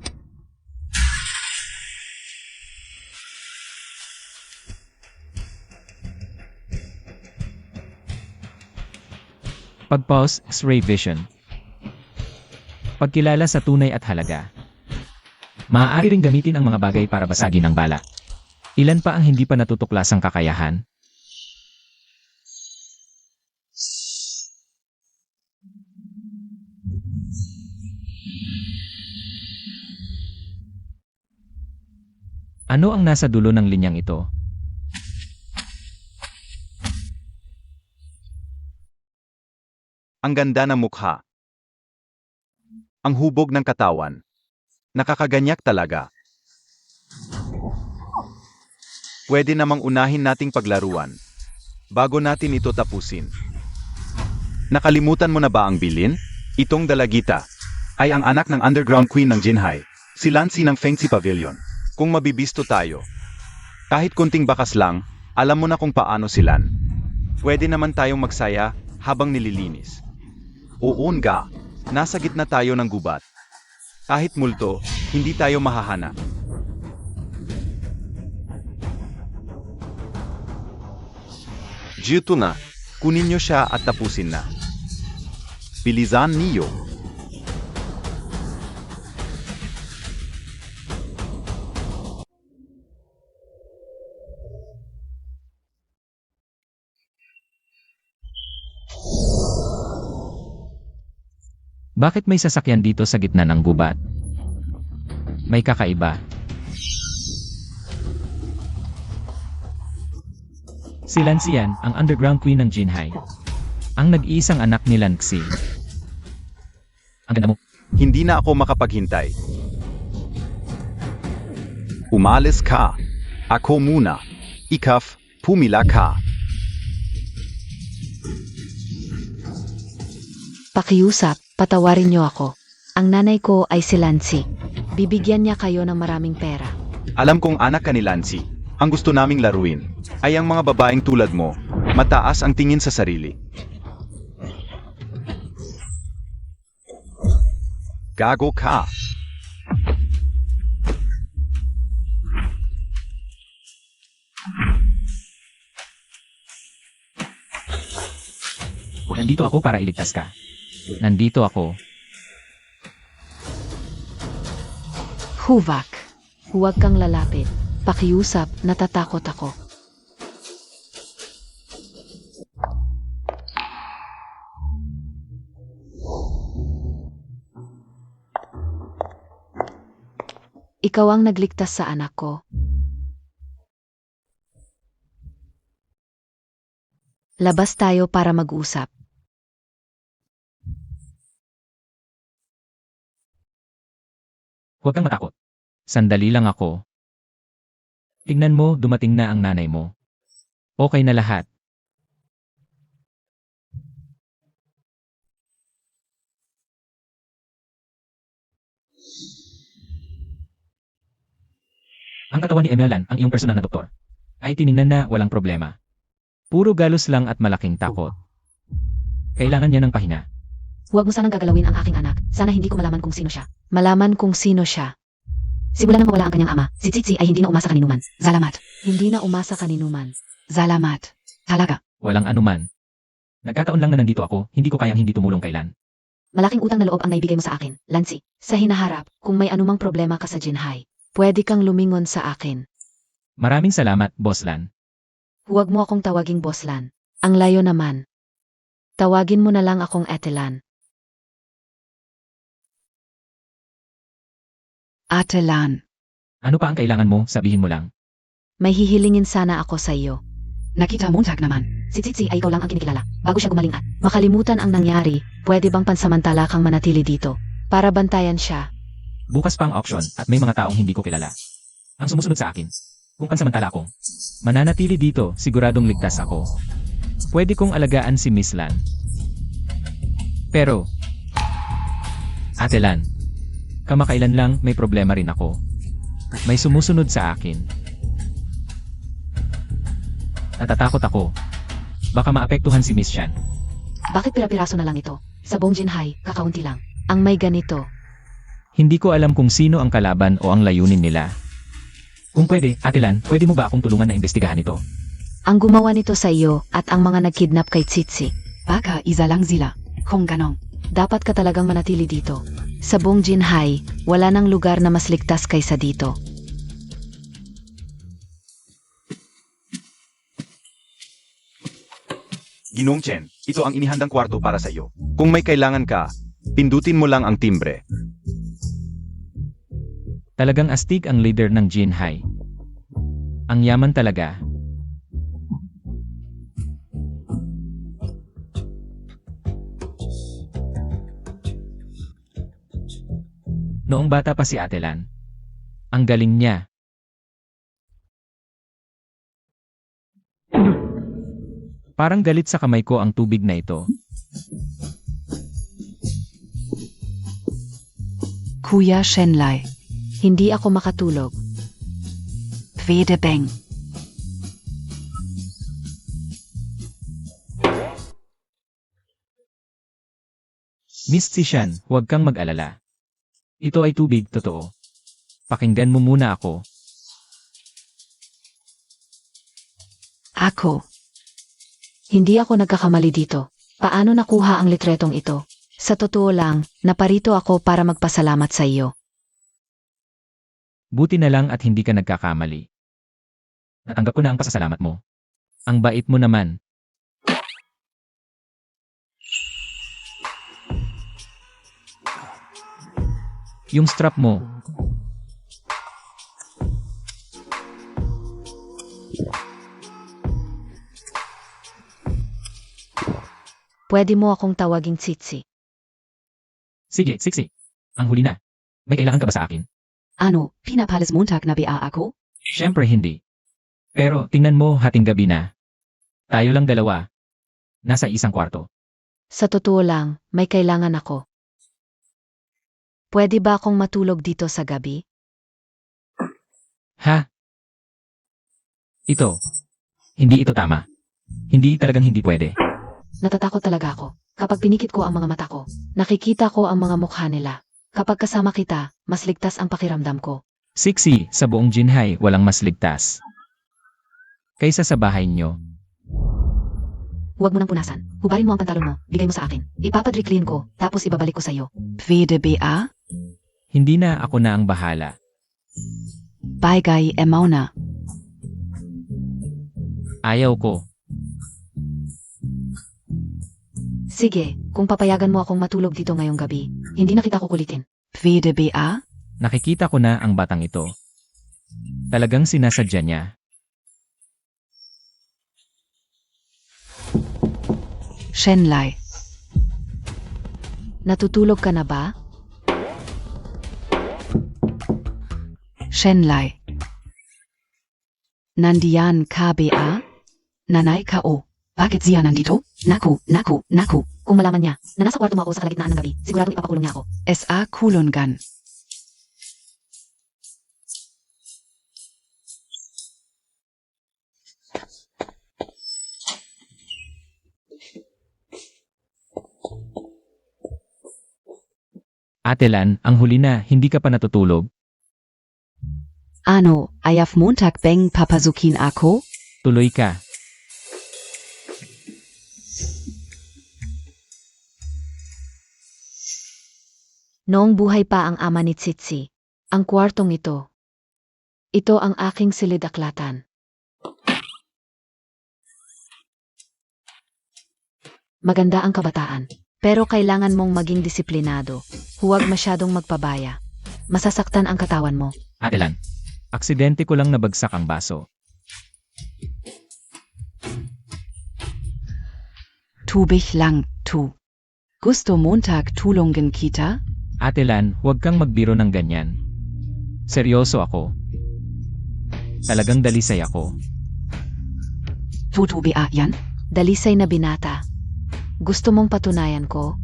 Pag-pause, X-ray vision. Pagkilala sa tunay at halaga. Maaari ring gamitin ang mga bagay para basagin ang bala. Ilan pa ang hindi pa natutuklasang kakayahan? Ano ang nasa dulo ng linyang ito? Ang ganda ng mukha. Ang hubog ng katawan. Nakakaganyak talaga. Pwede namang unahin nating paglaruan. Bago natin ito tapusin. Nakalimutan mo na ba ang bilin? Itong dalagita ay ang anak ng underground queen ng Jinhai, si Lancy ng Fengxi Pavilion. Kung mabibisto tayo, kahit kunting bakas lang, alam mo na kung paano silan. Pwede naman tayong magsaya habang nililinis. Oo nga, nasa gitna tayo ng gubat. Kahit multo, hindi tayo mahahana. Dito na, kunin niyo siya at tapusin na. Bilisan niyo. Bakit may sasakyan dito sa gitna ng gubat? May kakaiba. Si Lancian, ang underground queen ng Jinhai. Ang nag-iisang anak ni Lanxi. Ang ganda mo. Hindi na ako makapaghintay. Umalis ka. Ako muna. Ikaf, pumila ka. Pakiusap, patawarin niyo ako. Ang nanay ko ay si Lancy. Bibigyan niya kayo ng maraming pera. Alam kong anak ka ni Lancy. Ang gusto naming laruin ay ang mga babaeng tulad mo. Mataas ang tingin sa sarili. Gago ka. Nandito ako para iligtas ka. Nandito ako. Huvak. Huwag kang lalapit. Pakiusap, natatakot ako. Ikaw ang nagligtas sa anak ko. Labas tayo para mag-usap. Huwag kang matakot. Sandali lang ako. Tingnan mo, dumating na ang nanay mo. Okay na lahat. Ang katawan ni Emelan, ang iyong personal na doktor, ay tiningnan na walang problema. Puro galos lang at malaking takot. Kailangan niya ng pahinga. Huwag mo sanang gagalawin ang aking anak. Sana hindi ko malaman kung sino siya. Malaman kung sino siya. Simula nang mawala ang kanyang ama, si Tsitsi ay hindi na umasa kaninuman. Salamat. Hindi na umasa kaninuman. Salamat. Talaga. Walang anuman. Nagkataon lang na nandito ako, hindi ko kayang hindi tumulong kailan. Malaking utang na loob ang naibigay mo sa akin, Lancy. Sa hinaharap, kung may anumang problema ka sa Jinhai, pwede kang lumingon sa akin. Maraming salamat, Boss Lan. Huwag mo akong tawaging Boslan. Ang layo naman. Tawagin mo na lang akong Atelan. Atelan. Ano pa ang kailangan mo, sabihin mo lang. May hihilingin sana ako sa iyo. Nakita Montag naman. Si Tsitsi ay ikaw lang ang kinikilala. Bago siya gumaling at makalimutan ang nangyari, pwede bang pansamantala kang manatili dito? Para bantayan siya. Bukas pa ang auction at may mga taong hindi ko kilala. Ang sumusunod sa akin. Kung pansamantala akong mananatili dito, siguradong ligtas ako. Pwede kong alagaan si Miss Lan. Pero, Ate Lan, kamakailan lang may problema rin ako. May sumusunod sa akin. Natatakot ako. Baka maapektuhan si Miss Shan. Bakit pira-piraso na lang ito? Sa buong Jinhai, kakaunti lang. Ang may ganito. Hindi ko alam kung sino ang kalaban o ang layunin nila. Kung pwede, Ate Lan, pwede mo ba akong tulungan na imbestigahan ito? Ang gumawa nito sa iyo at ang mga nagkidnap kay Tsitsi. Baka isa lang sila. Kung ganon. Dapat ka talagang manatili dito. Sa buong Jinhai, wala nang lugar na mas ligtas kaysa dito. Ginong Chen, ito ang inihandang kwarto para sa iyo. Kung may kailangan ka, pindutin mo lang ang timbre. Talagang astig ang leader ng Jinhai. Ang yaman talaga. Noong bata pa si Ate Lan, ang galing niya. Parang galit sa kamay ko ang tubig na ito. Kuya Shenlai. Hindi ako makatulog. Pwede bang. Miss Sishan, huwag kang mag-alala. Ito ay tubig, totoo. Pakinggan mo muna ako. Ako. Hindi ako nagkakamali dito. Paano nakuha ang litretong ito? Sa totoo lang, naparito ako para magpasalamat sa iyo. Buti na lang at hindi ka nagkakamali. Natanggap ko na ang pasasalamat mo. Ang bait mo naman. Yung strap mo. Pwede mo akong tawaging Tsitsi. Sige, siksi. Ang huli na. May kailangan ka ba sa akin? Ano, pinapalas Montag na ba ako? Siyempre hindi. Pero tingnan mo, hating gabi na. Tayo lang dalawa. Nasa isang kwarto. Sa totoo lang, may kailangan ako. Pwede ba akong matulog dito sa gabi? Ha? Ito. Hindi ito tama. Hindi talagang hindi pwede. Natatakot talaga ako. Kapag pinikit ko ang mga mata ko, nakikita ko ang mga mukha nila. Kapag kasama kita, mas ligtas ang pakiramdam ko. Siksi, sa buong Jinhai, walang mas ligtas. Kaysa sa bahay nyo. Huwag mo nang punasan. Hubarin mo ang pantalon mo. Bigay mo sa akin. Ipapadry clean ko, tapos ibabalik ko sa iyo. Pwede ba? Hindi na ako na ang bahala. Bagay na. Ayaw ko. Sige, kung papayagan mo akong matulog dito ngayong gabi, hindi na kita kukulitin. Pwede ba? Nakikita ko na ang batang ito. Talagang sinasadya niya. Shenlai. Natutulog ka na ba? Shenlai. Nandiyan KBA? Nanay ka o. Bakit siya nandito? Naku. Kung malaman niya na nasa kwarto mo ako sa kalagitnaan ng gabi, siguradong ipapakulong niya ako. SA Kulungan. Ate Lan, ang huli na, hindi ka pa natutulog? Ano, ayaf Montag beng papasukin ako? Tuloy ka. Noong buhay pa ang ama ni Tsitsi, ang kwartong ito ang aking silid-aklatan. Maganda ang kabataan, pero kailangan mong maging disiplinado. Huwag masyadong magpabaya. Masasaktan ang katawan mo. Ate Lan, aksidente ko lang nabagsak ang baso. Tubig lang, tu. Gusto Montag tulungan kita? Ate Lan, huwag kang magbiro ng ganyan. Seryoso ako. Talagang dalisay ako. Tutubi yan? Dalisay na binata. Gusto mong patunayan ko?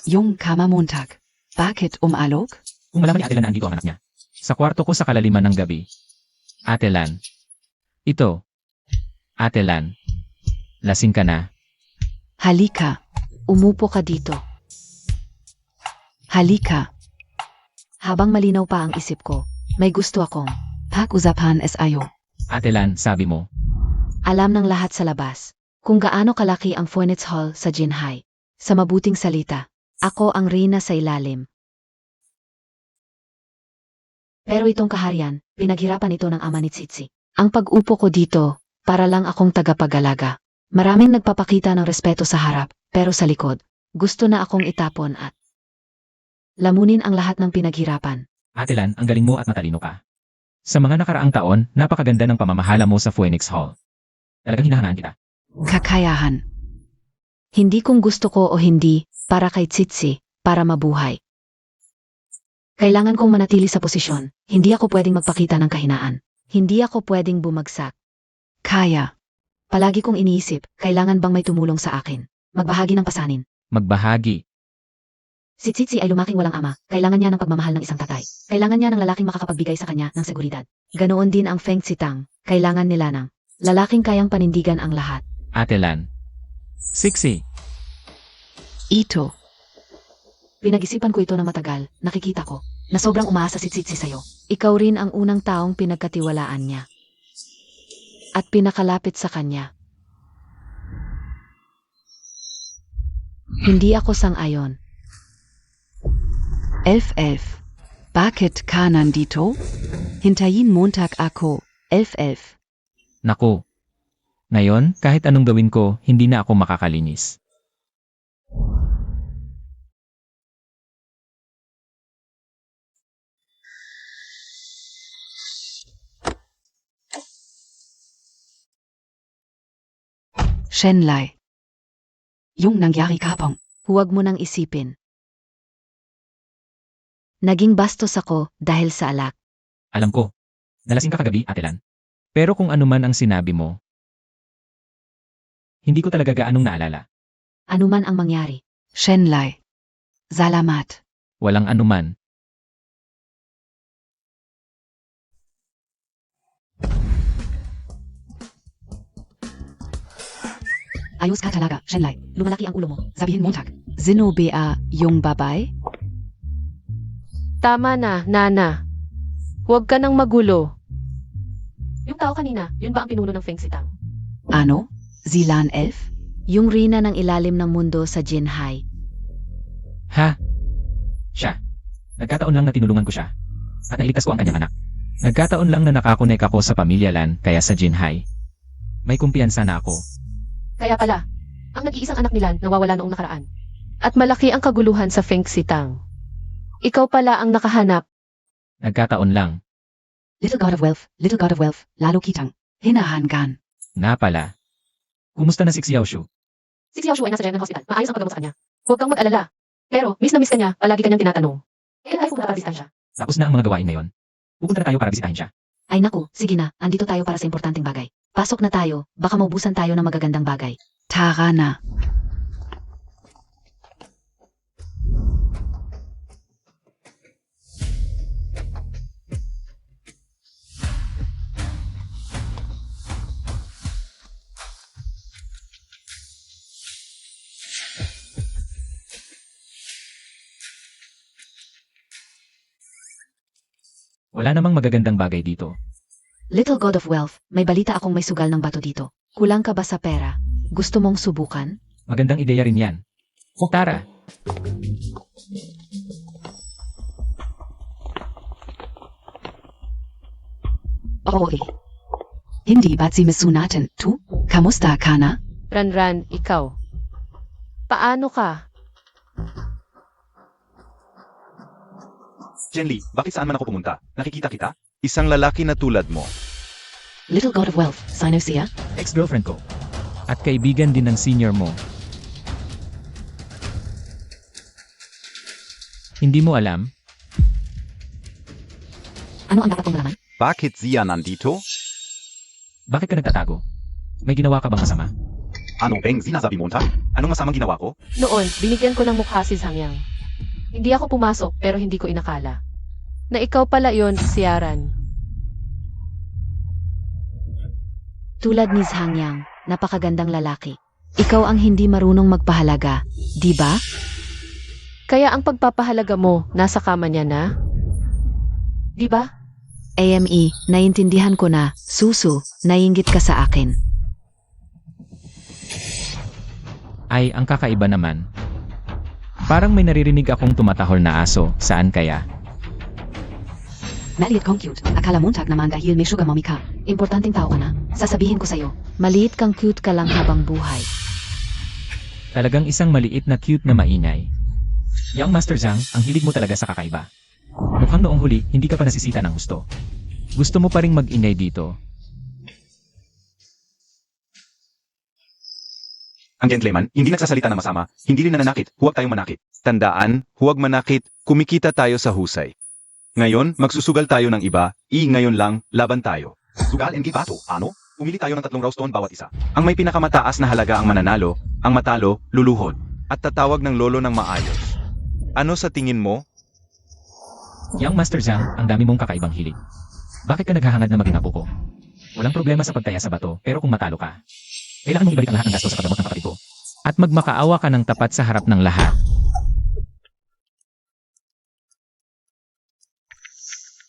Yung kama Montag. Bakit umalog? Kung malaman ni Ate Lan na andito ang anak niya. Sa kwarto ko sa kalaliman ng gabi. Ate Lan. Ito. Ate Lan. Lasing ka na. Halika. Umupo ka dito. Halika. Habang malinaw pa ang isip ko, may gusto akong Pag-usapan ayo. Ate Lan, sabi mo. alam ng lahat sa labas kung gaano kalaki ang Phoenix Hall sa Jinhai. Sa mabuting salita, ako ang reyna sa ilalim. Pero itong kaharian, pinaghirapan ito ng ama ni Tsitsi. Ang pag-upo ko dito, para lang akong tagapag-alaga. Maraming nagpapakita ng respeto sa harap, pero sa likod, gusto na akong itapon at lamunin ang lahat ng pinaghirapan. Ate Lan, ang galing mo at matalino ka. Sa mga nakaraang taon, napakaganda ng pamamahala mo sa Phoenix Hall. Talagang hinahangaan kita. Kakayahan. Hindi kung gusto ko o hindi, para kay Tsitsi, para mabuhay. Kailangan kong manatili sa posisyon. Hindi ako pwedeng magpakita ng kahinaan. Hindi ako pwedeng bumagsak. Kaya. Palagi kong iniisip, kailangan bang may tumulong sa akin? Magbahagi ng pasanin. Magbahagi. Si Tsitsi ay lumaking walang ama. Kailangan niya ng pagmamahal ng isang tatay. Kailangan niya ng lalaking makakapagbigay sa kanya ng seguridad. Ganoon din ang Feng Sitang. Kailangan nila ng lalaking kayang panindigan ang lahat. Ate Lan. Siksi. Ito. Pinag-isipan ko ito na matagal. Nakikita ko na sobrang umaasa si Tsitsi sa'yo. Ikaw rin ang unang taong pinagkatiwalaan niya. At pinakalapit sa kanya. Hindi ako sang-ayon. Elf. Bakit ka nandito? Hintayin Montag ako. Elf. Naku. Ngayon, kahit anong gawin ko, hindi na ako makakalinis. Shenlai. Yung nangyari kapong. Huwag mo nang isipin. Naging bastos ako dahil sa alak. Alam ko. Nalasing ka kagabi, Ate Lan. Pero kung ano man ang sinabi mo, hindi ko talaga gaanong naalala. Ano man ang mangyari. Shenlai. Salamat. Walang anuman. Ayos ka talaga, Shenlai. Lumalaki ang ulo mo. Sabihin Montag. Zinobea yung babay? Tama na, Nana. Huwag ka nang magulo. Yung tao kanina, yun ba ang pinuno ng Feng Sitang? Ano? Zilan Elf? Yung rina ng ilalim ng mundo sa Jinhai. Ha? Siya. Nagkataon lang na tinulungan ko siya. At nailigtas ko ang kanyang anak. Nagkataon lang na nakakonek ako sa pamilya Lan kaya sa Jinhai. May kumpiyansa na ako. Kaya pala, ang nag-iisang anak ni Lan nawawala noong nakaraan. At malaki ang kaguluhan sa Feng Sitang. Ikaw pala ang nakahanap. Nagkataon lang. Little God of Wealth, lalo kitang. Hinahangan. Na pala. Kumusta na si Xiaoshu? Si Xiaoshu ay nasa general hospital. Maayos ang paggamot sa kanya. Huwag kang mag-alala. Pero, miss na miss ka niya, palagi kanyang tinatanong. Kailan ay pumunta para bisitahin siya? Tapos na ang mga gawain na yon. Pupunta na tayo para bisitahin siya. Ay naku, sige na, andito tayo para sa importanteng bagay. Pasok na tayo, baka maubusan tayo ng magagandang bagay. Tara na. Wala namang magagandang bagay dito. Little God of Wealth, may balita akong may sugal ng bato dito. Kulang ka ba sa pera? Gusto mong subukan? Magandang ideya rin yan. Tara, Okay. Hindi ba't si Masunaten? Tu? Kamusta ka na? Ran, ikaw. Paano ka? Jenly, bakit saan man ako pumunta? Nakikita kita? Isang lalaki na tulad mo. Little God of Wealth, Sinosia? ex-girlfriend ko. At kaibigan din ng senior mo. Hindi mo alam? Ano ang dapat kong malaman? Bakit siya nandito? Bakit ka nagtatago? May ginawa ka bang masama? Ano bang sinasabi mo? Anong masamang ginawa ko? Noon, binigyan ko ng mukha si Zangyang. Hindi ako pumasok, pero hindi ko inakala. Na ikaw pala yon, Siaran. Tulad ni Zhangyang, napakagandang lalaki. Ikaw ang hindi marunong magpahalaga, di ba? Kaya ang pagpapahalaga mo, nasa kama niya na? Di ba? AME, naiintindihan ko na, Susu, naiinggit ka sa akin. Ay, ang kakaiba naman. Parang may naririnig akong tumatahol na aso, saan kaya? Maliit kong cute. Akala montag naman dahil may sugar mommy ka. Importanteng tao ka na, sasabihin ko sa'yo, maliit kang cute ka lang habang buhay. Talagang isang maliit na cute na maingay. Yang Master Zhang, ang hilig mo talaga sa kakaiba. Mukhang noong huli, hindi ka pa nasisita ng husto. Gusto mo pa ring mag-ingay dito. Ang gentleman, hindi nagsasalita na masama, hindi rin nananakit, huwag tayong manakit. Tandaan, huwag manakit, kumikita tayo sa husay. Ngayon, magsusugal tayo ng iba, ngayon lang, laban tayo. Sugal and gibato, ano? Pumili tayo ng 3 row stone bawat isa. Ang may pinakamataas na halaga ang mananalo, ang matalo, luluhod. At tatawag ng lolo ng maayos. Ano sa tingin mo? Yang Master Zhang, ang dami mong kakaibang hilig. Bakit ka naghahangad na maging apo ko? Walang problema sa pagtaya sa bato, pero kung matalo ka, kailangan mong ibalik ang lahat ng gasto sa paggamot ng kapatid ko. At magmakaawa ka ng tapat sa harap ng lahat.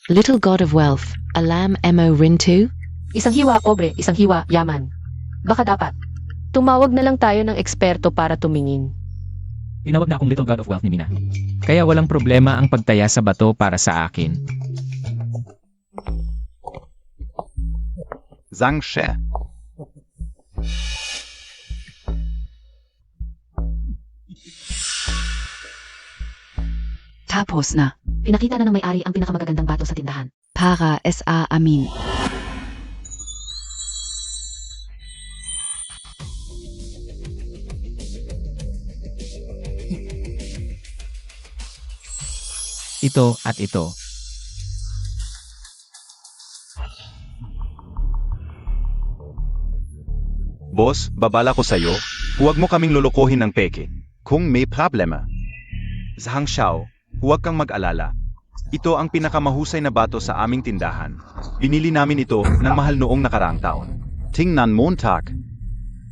Little God of Wealth, alam mo rin to? Isang hiwa, pobre, isang hiwa, yaman. Baka dapat. Tumawag na lang tayo ng eksperto para tumingin. Tinawag na akong Little God of Wealth ni Mina. Kaya walang problema ang pagtaya sa bato para sa akin. Zhang She. Tapos na. Pinakita na ng may-ari ang pinakamagagandang bato sa tindahan. Para sa amin. Ito at ito. Boss, babala ko sa'yo, huwag mo kaming lulukohin ng peke. Kung may problema. Zhang Xiao, huwag kang mag-alala. Ito ang pinakamahusay na bato sa aming tindahan. Binili namin ito ng mahal noong nakaraang taon. Tingnan mo, Tak.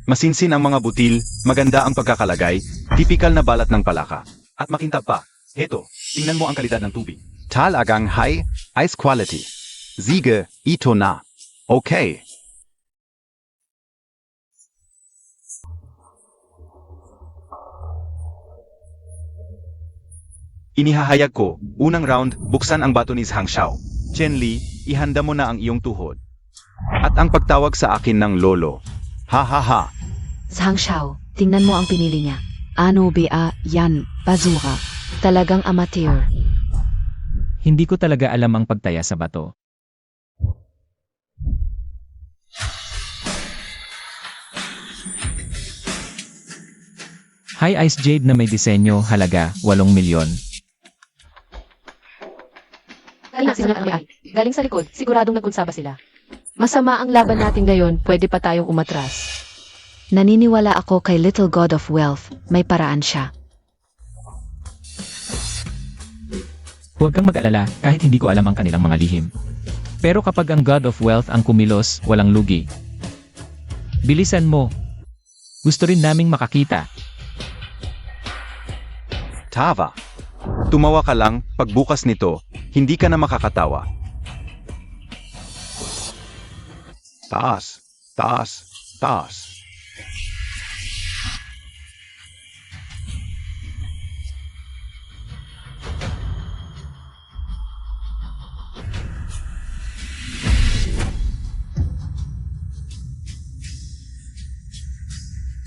Masinsin ang mga butil, maganda ang pagkakalagay, tipikal na balat ng palaka. At makintab pa. Heto, tingnan mo ang kalidad ng tubig. Talagang high, ice quality. Sige, ito na. Okay. Inihahayag ko, unang round, buksan ang bato ni Zhang Xiao. Chen Li, ihanda mo na ang iyong tuhod. At ang pagtawag sa akin ng lolo. Ha ha ha. Zhang Xiao, tingnan mo ang pinili niya. Ano ba yan, bazura? Talagang amateur. Hindi ko talaga alam ang pagtaya sa bato. High Ice Jade na may disenyo, halaga 8 milyon. Galing sa likod, siguradong nagkunsaba sila. Masama ang laban natin ngayon, pwede pa tayong umatras. Naniniwala ako kay Little God of Wealth, may paraan siya. Huwag kang mag-alala kahit hindi ko alam ang kanilang mga lihim. Pero kapag ang God of Wealth ang kumilos, walang lugi. Bilisan mo. Gusto rin naming makakita. Tava. Tumawa ka lang, pagbukas nito, hindi ka na makakatawa. Taas, taas, taas.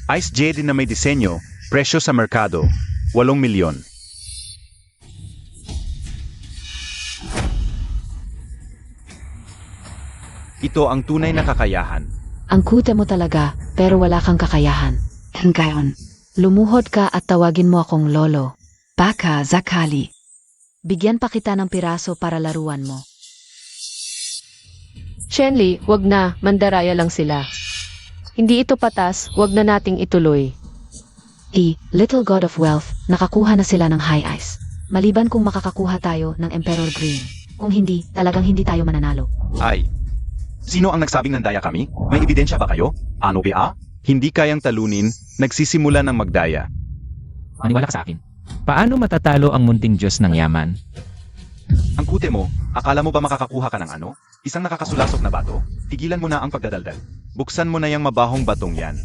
Ice Jade na may disenyo, presyo sa merkado, 8 milyon. Ito ang tunay na kakayahan. Ang kute mo talaga, pero wala kang kakayahan. Ngayon, Lumuhod ka at tawagin mo akong lolo. Baka Zakali. Bigyan pa kita ng piraso para laruan mo. Shenli, wag na, mandaraya lang sila. Hindi ito patas, wag na nating ituloy. Little God of Wealth, nakakuha na sila ng high ice. Maliban kung makakakuha tayo ng Emperor Green. Kung hindi, talagang hindi tayo mananalo. Ay, sino ang nagsabing nandaya kami? May ebidensya ba kayo? Ano ba? Hindi kayang talunin, nagsisimula ng magdaya. Maniwala ka sa akin. Paano matatalo ang munting Diyos ng yaman? Ang kute mo, akala mo ba makakakuha ka ng ano? Isang nakakasulasok na bato? Tigilan mo na ang pagdadaldal. Buksan mo na yung mabahong batong yan.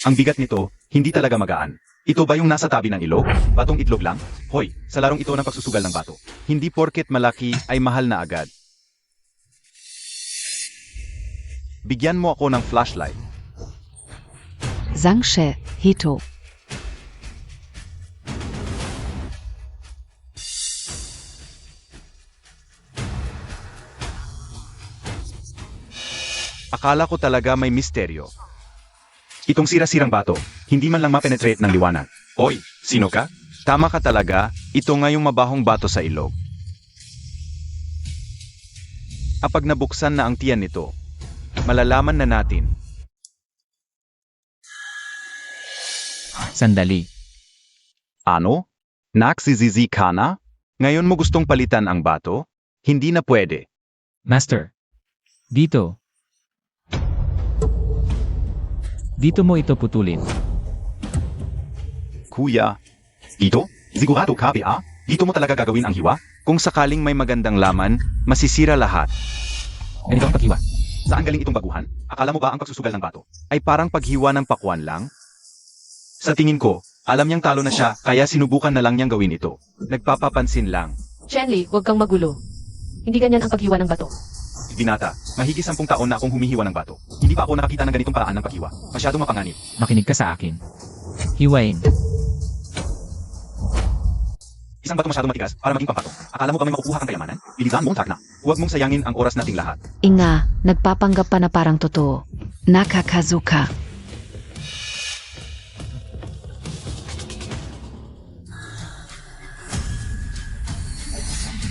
Ang bigat nito, hindi talaga magaan. Ito ba yung nasa tabi ng ilog? Batong itlog lang? Hoy, sa larong ito ng pagsusugal ng bato. Hindi porket malaki ay mahal na agad. Bigyan mo ako ng flashlight. Zangshe Hito. Akala ko talaga may misteryo. Itong sira-sirang bato, hindi man lang mapenetrate ng liwanag. Oy, sino ka? Tama ka talaga, ito nga yung mabahong bato sa ilog. Kapag nabuksan na ang tiyan nito, malalaman na natin. Sandali. Ano? Naksizizi ka na? Ngayon mo gustong palitan ang bato? Hindi na pwede. Master. Dito. Dito mo ito putulin. Kuya, dito? Sigurado ka ba? Dito mo talaga gagawin ang hiwa? Kung sakaling may magandang laman, masisira lahat. Ganito ang paghiwa. Saan galing itong baguhan? Akala mo ba ang pagsusugal ng bato ay parang paghiwa ng pakwan lang? Sa tingin ko, alam niyang talo na siya kaya sinubukan na lang niyang gawin ito. Nagpapapansin lang. Shenli, wag kang magulo. Hindi ganyan ang paghiwa ng bato. Binata, mahigit 10 taon na akong humihiwa ng bato. Hindi pa ako nakakita ng ganitong paraan ng paghiwa. Masyadong mapanganib. Makinig ka sa akin. Hiwain. Isang bato masyadong matigas para maging pampato. Akala mo ba may makukuha kang kayamanan? Bilisan mong na. Huwag mong sayangin ang oras nating lahat. Inga, nagpapanggap pa na parang totoo. Nakakazuka.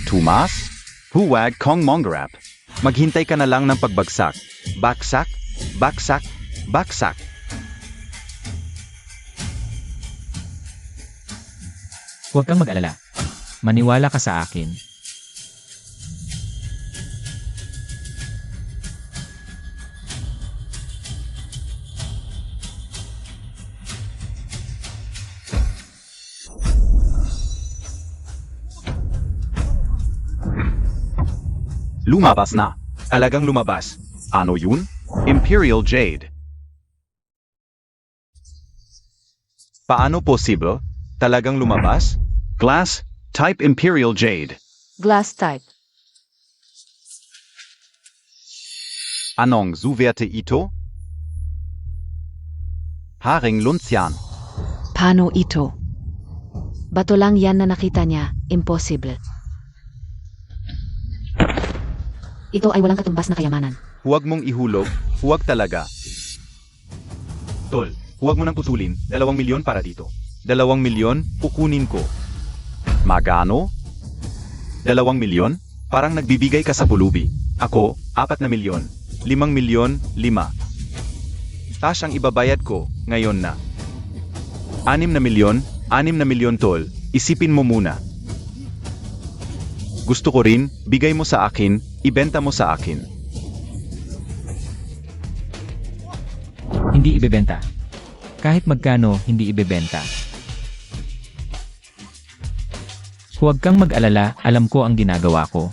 Tumas? Huwag kong mongrap. Maghintay ka na lang ng pagbagsak. Baksak, baksak, baksak. Huwag kang mag-alala. Maniwala ka sa akin. Lumabas na. Talagang lumabas. Ano yun? Imperial Jade. Paano possible? Talagang lumabas? Glass, type Imperial Jade. Glass type. Anong zuwerte ito? Haring Lunzian. Pano ito. Bato lang yan na nakita niya, impossible. Ito ay walang katumbas na kayamanan. Huwag mong ihulog, huwag talaga. Tol, huwag mo nang putulin, 2 milyon para dito. 2 milyon, kukunin ko. Magano? 2 milyon? Parang nagbibigay ka sa pulubi. Ako, 4 na milyon. 5 milyon, 5. Tash ang ibabayad ko, ngayon na. 6 na milyon tol, isipin mo muna. Gusto ko rin, bigay mo sa akin, ibenta mo sa akin. Hindi ibebenta. Kahit magkano, hindi ibebenta. Huwag kang mag-alala, alam ko ang ginagawa ko.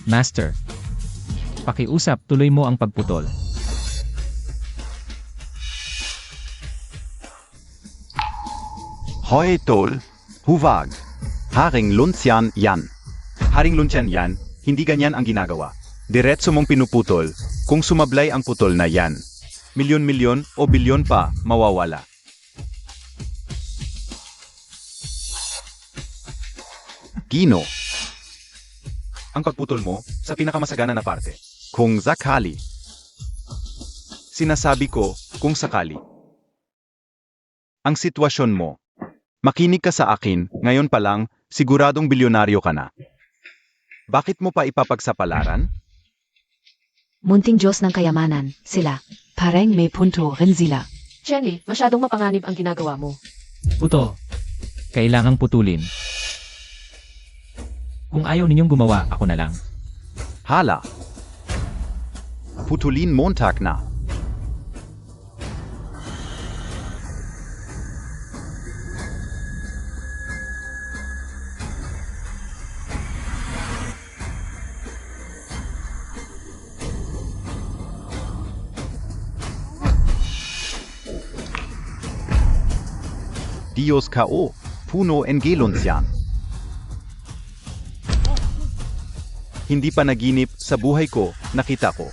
Master. Pakiusap, tuloy mo ang pagputol. Hoy tol, huwag. Haring Lunsyan yan. Haring Lunsyan yan, hindi ganyan ang ginagawa. Diretso mong pinuputol, kung sumablay ang putol na yan. Milyon-milyon o bilyon pa, mawawala. Gino. Ang pagputol mo, sa pinakamasagana na parte. Kung sakali. Sinasabi ko, kung sakali. Ang sitwasyon mo. Makinig ka sa akin, ngayon pa lang, siguradong bilyonaryo ka na. Bakit mo pa ipapagsapalaran? Munting Diyos ng kayamanan, sila. Parang may punto rin sila. Jenny, masyadong mapanganib ang ginagawa mo. Puto. Kailangang putulin. Kung ayaw ninyong gumawa, ako na lang. Hala. Putulin Montag na. Dios K.O. Puno Engelunsian. Hindi pa naginip, sa buhay ko, nakita ko.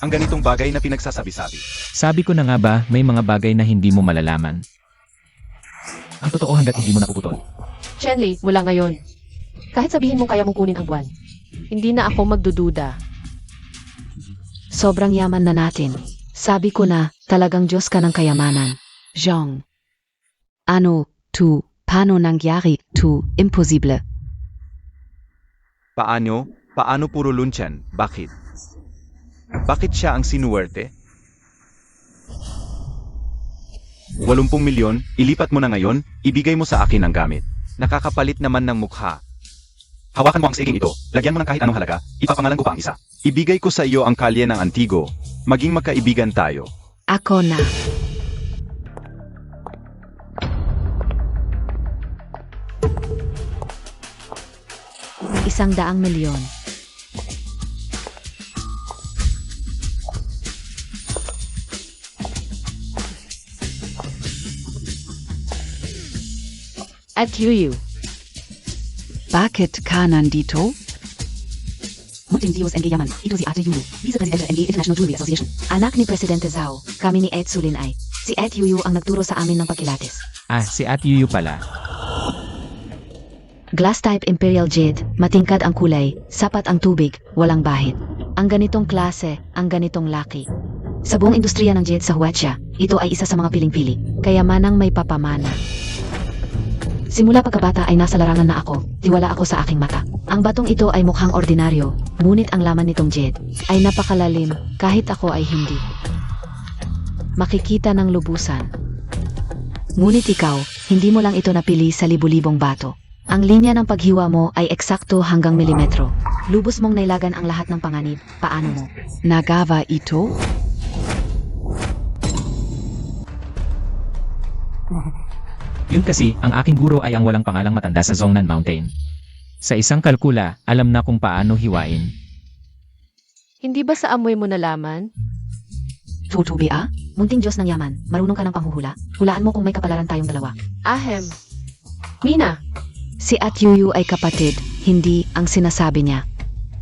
Ang ganitong bagay na pinagsasabi-sabi. Sabi ko na nga ba, may mga bagay na hindi mo malalaman. Ang totoo hanggat hindi mo napuputol. Chenley, mula ngayon. Kahit sabihin mong kaya mong kunin ang buwan, hindi na ako magdududa. Sobrang yaman na natin. Sabi ko na, talagang Diyos ka ng kayamanan. Jean. Ano, tu, paano nangyari, tu, imposible. Paano puro luncheon? Bakit? Bakit siya ang sinuwerte? 80 milyon, ilipat mo na ngayon, ibigay mo sa akin ang gamit. Nakakapalit naman ng mukha. Hawakan mo ang siging ito, lagyan mo ng kahit anong halaga, ipapangalan ko pa ang isa. Ibigay ko sa iyo ang kalye ng Antigo, maging magkaibigan tayo. Ako na. $100 milyon. At Yuyu. Bakit ka nandito? Munting Diyos NG Yaman, ito si Ate Yuyu, Vice-Presidente NG International Jewelry Association. Anak ni Presidente Zhao, kami ni Ed Sulin ay. Si Ed Yuyu ang nagturo sa amin ng pagkilates. Ah, si At Yuyu pala. Glass type Imperial Jade, matingkad ang kulay, sapat ang tubig, walang bahid. Ang ganitong klase, ang ganitong laki. Sa buong industriya ng jade sa Huatia, ito ay isa sa mga piling-pili, kaya manang may papamana. Simula pagkabata ay nasa larangan na ako, tiwala ako sa aking mata. Ang batong ito ay mukhang ordinaryo, ngunit ang laman nitong jade ay napakalalim kahit ako ay hindi. Makikita ng lubusan. Ngunit ikaw, hindi mo lang ito napili sa libu-libong bato. Ang linya ng paghiwa mo ay eksakto hanggang milimetro. Lubos mong nailagan ang lahat ng panganib. Paano mo? Nagawa ito? Yun kasi, ang aking guro ay ang walang pangalang matanda sa Zhongnan Mountain. Sa isang kalkula, alam na kung paano hiwain. Hindi ba sa amoy mo nalaman? Tutubi ah? Munting Diyos ng yaman, marunong ka ng panghuhula. Hulaan mo kung may kapalaran tayong dalawa. Ahem. Mina, Si At Yuyu ay kapatid, hindi ang sinasabi niya.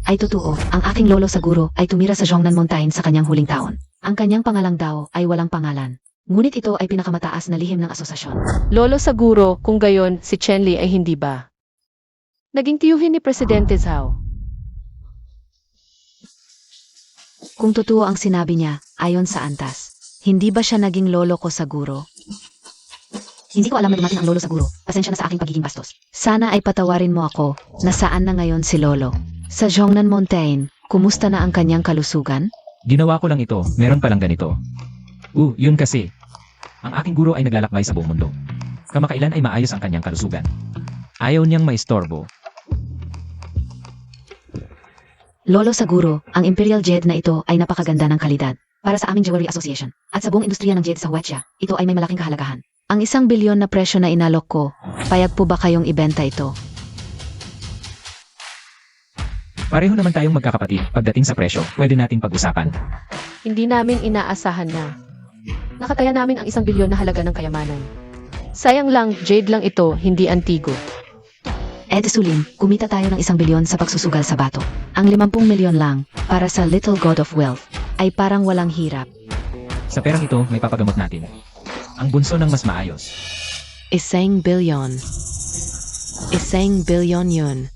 Ay totoo, ang aking lolo sa guro ay tumira sa Zhongnan Mountain sa kanyang huling taon. Ang kanyang pangalang daw ay walang pangalan. Ngunit ito ay pinakamataas na lihim ng asosasyon. Lolo siguro kung gayon si Chen Li ay hindi ba? Naging tiyuhin ni Presidente Zhao. Kung totoo ang sinabi niya, ayon sa antas, hindi ba siya naging lolo ko siguro? Hindi ko alam na dumating ang lolo siguro. Pasensya na sa aking pagiging bastos. Sana ay patawarin mo ako. Nasaan na ngayon si lolo? Sa Zhongnan Mountain, kumusta na ang kanyang kalusugan? Ginawa ko lang ito, meron palang ganito. Yun kasi. Ang aking guro ay naglalakbay sa buong mundo. Kamakailan ay maayos ang kanyang kalusugan. Ayaw niyang maistorbo. Lolo siguro, ang Imperial Jade na ito ay napakaganda ng kalidad. Para sa aming Jewelry Association. At sa buong industriya ng jade sa Huatia, ito ay may malaking kahalagahan. Ang 1 bilyon na presyo na inalok ko, payag po ba kayong ibenta ito? Pareho naman tayong magkakapatid. Pagdating sa presyo, pwede nating pag-usapan. Hindi namin inaasahan na. Nakataya namin ang 1 bilyon na halaga ng kayamanan. Sayang lang, jade lang ito, hindi antigo. Sulim, kumita tayo ng 1 bilyon sa pagsusugal sa bato. Ang 50 milyon lang, para sa Little God of Wealth, ay parang walang hirap. Sa perang ito, may papagamot natin. Ang bunso ng mas maayos. 1 billion. 1 billion yun.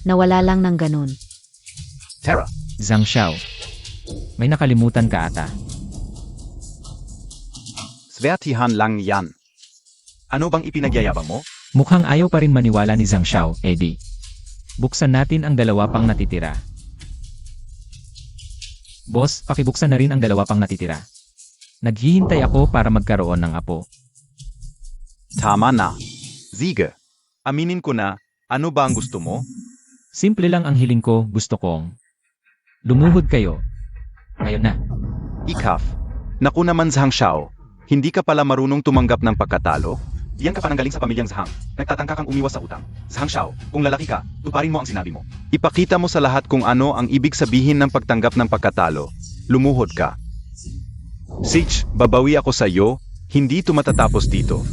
Nawala lang ng ganun. Tara, Zhang Xiao. May nakalimutan ka ata. swertihan lang yan. Ano bang ipinagyayabang mo? Mukhang ayaw pa rin maniwala ni Zhang Xiao, Eddie. Buksan natin ang 2 pang natitira. Boss, pakibuksan na rin ang 2 pang natitira. Naghihintay ako para magkaroon ng apo. Tama na. Sige. Aminin ko na, ano ba ang gusto mo? Simple lang ang hiling ko, gusto kong lumuhod kayo. Ngayon na. Ikaf. Naku naman Zhang Xiao. Hindi ka pala marunong tumanggap ng pagkatalo? Diyan ka pa nanggaling sa pamilyang Zhang. Nagtatangka kang umiwas sa utang. Zhang Xiao, kung lalaki ka, tuparin mo ang sinabi mo. Ipakita mo sa lahat kung ano ang ibig sabihin ng pagtanggap ng pagkatalo. Lumuhod ka. Sich, babawi ako sa iyo, hindi ito matatapos dito.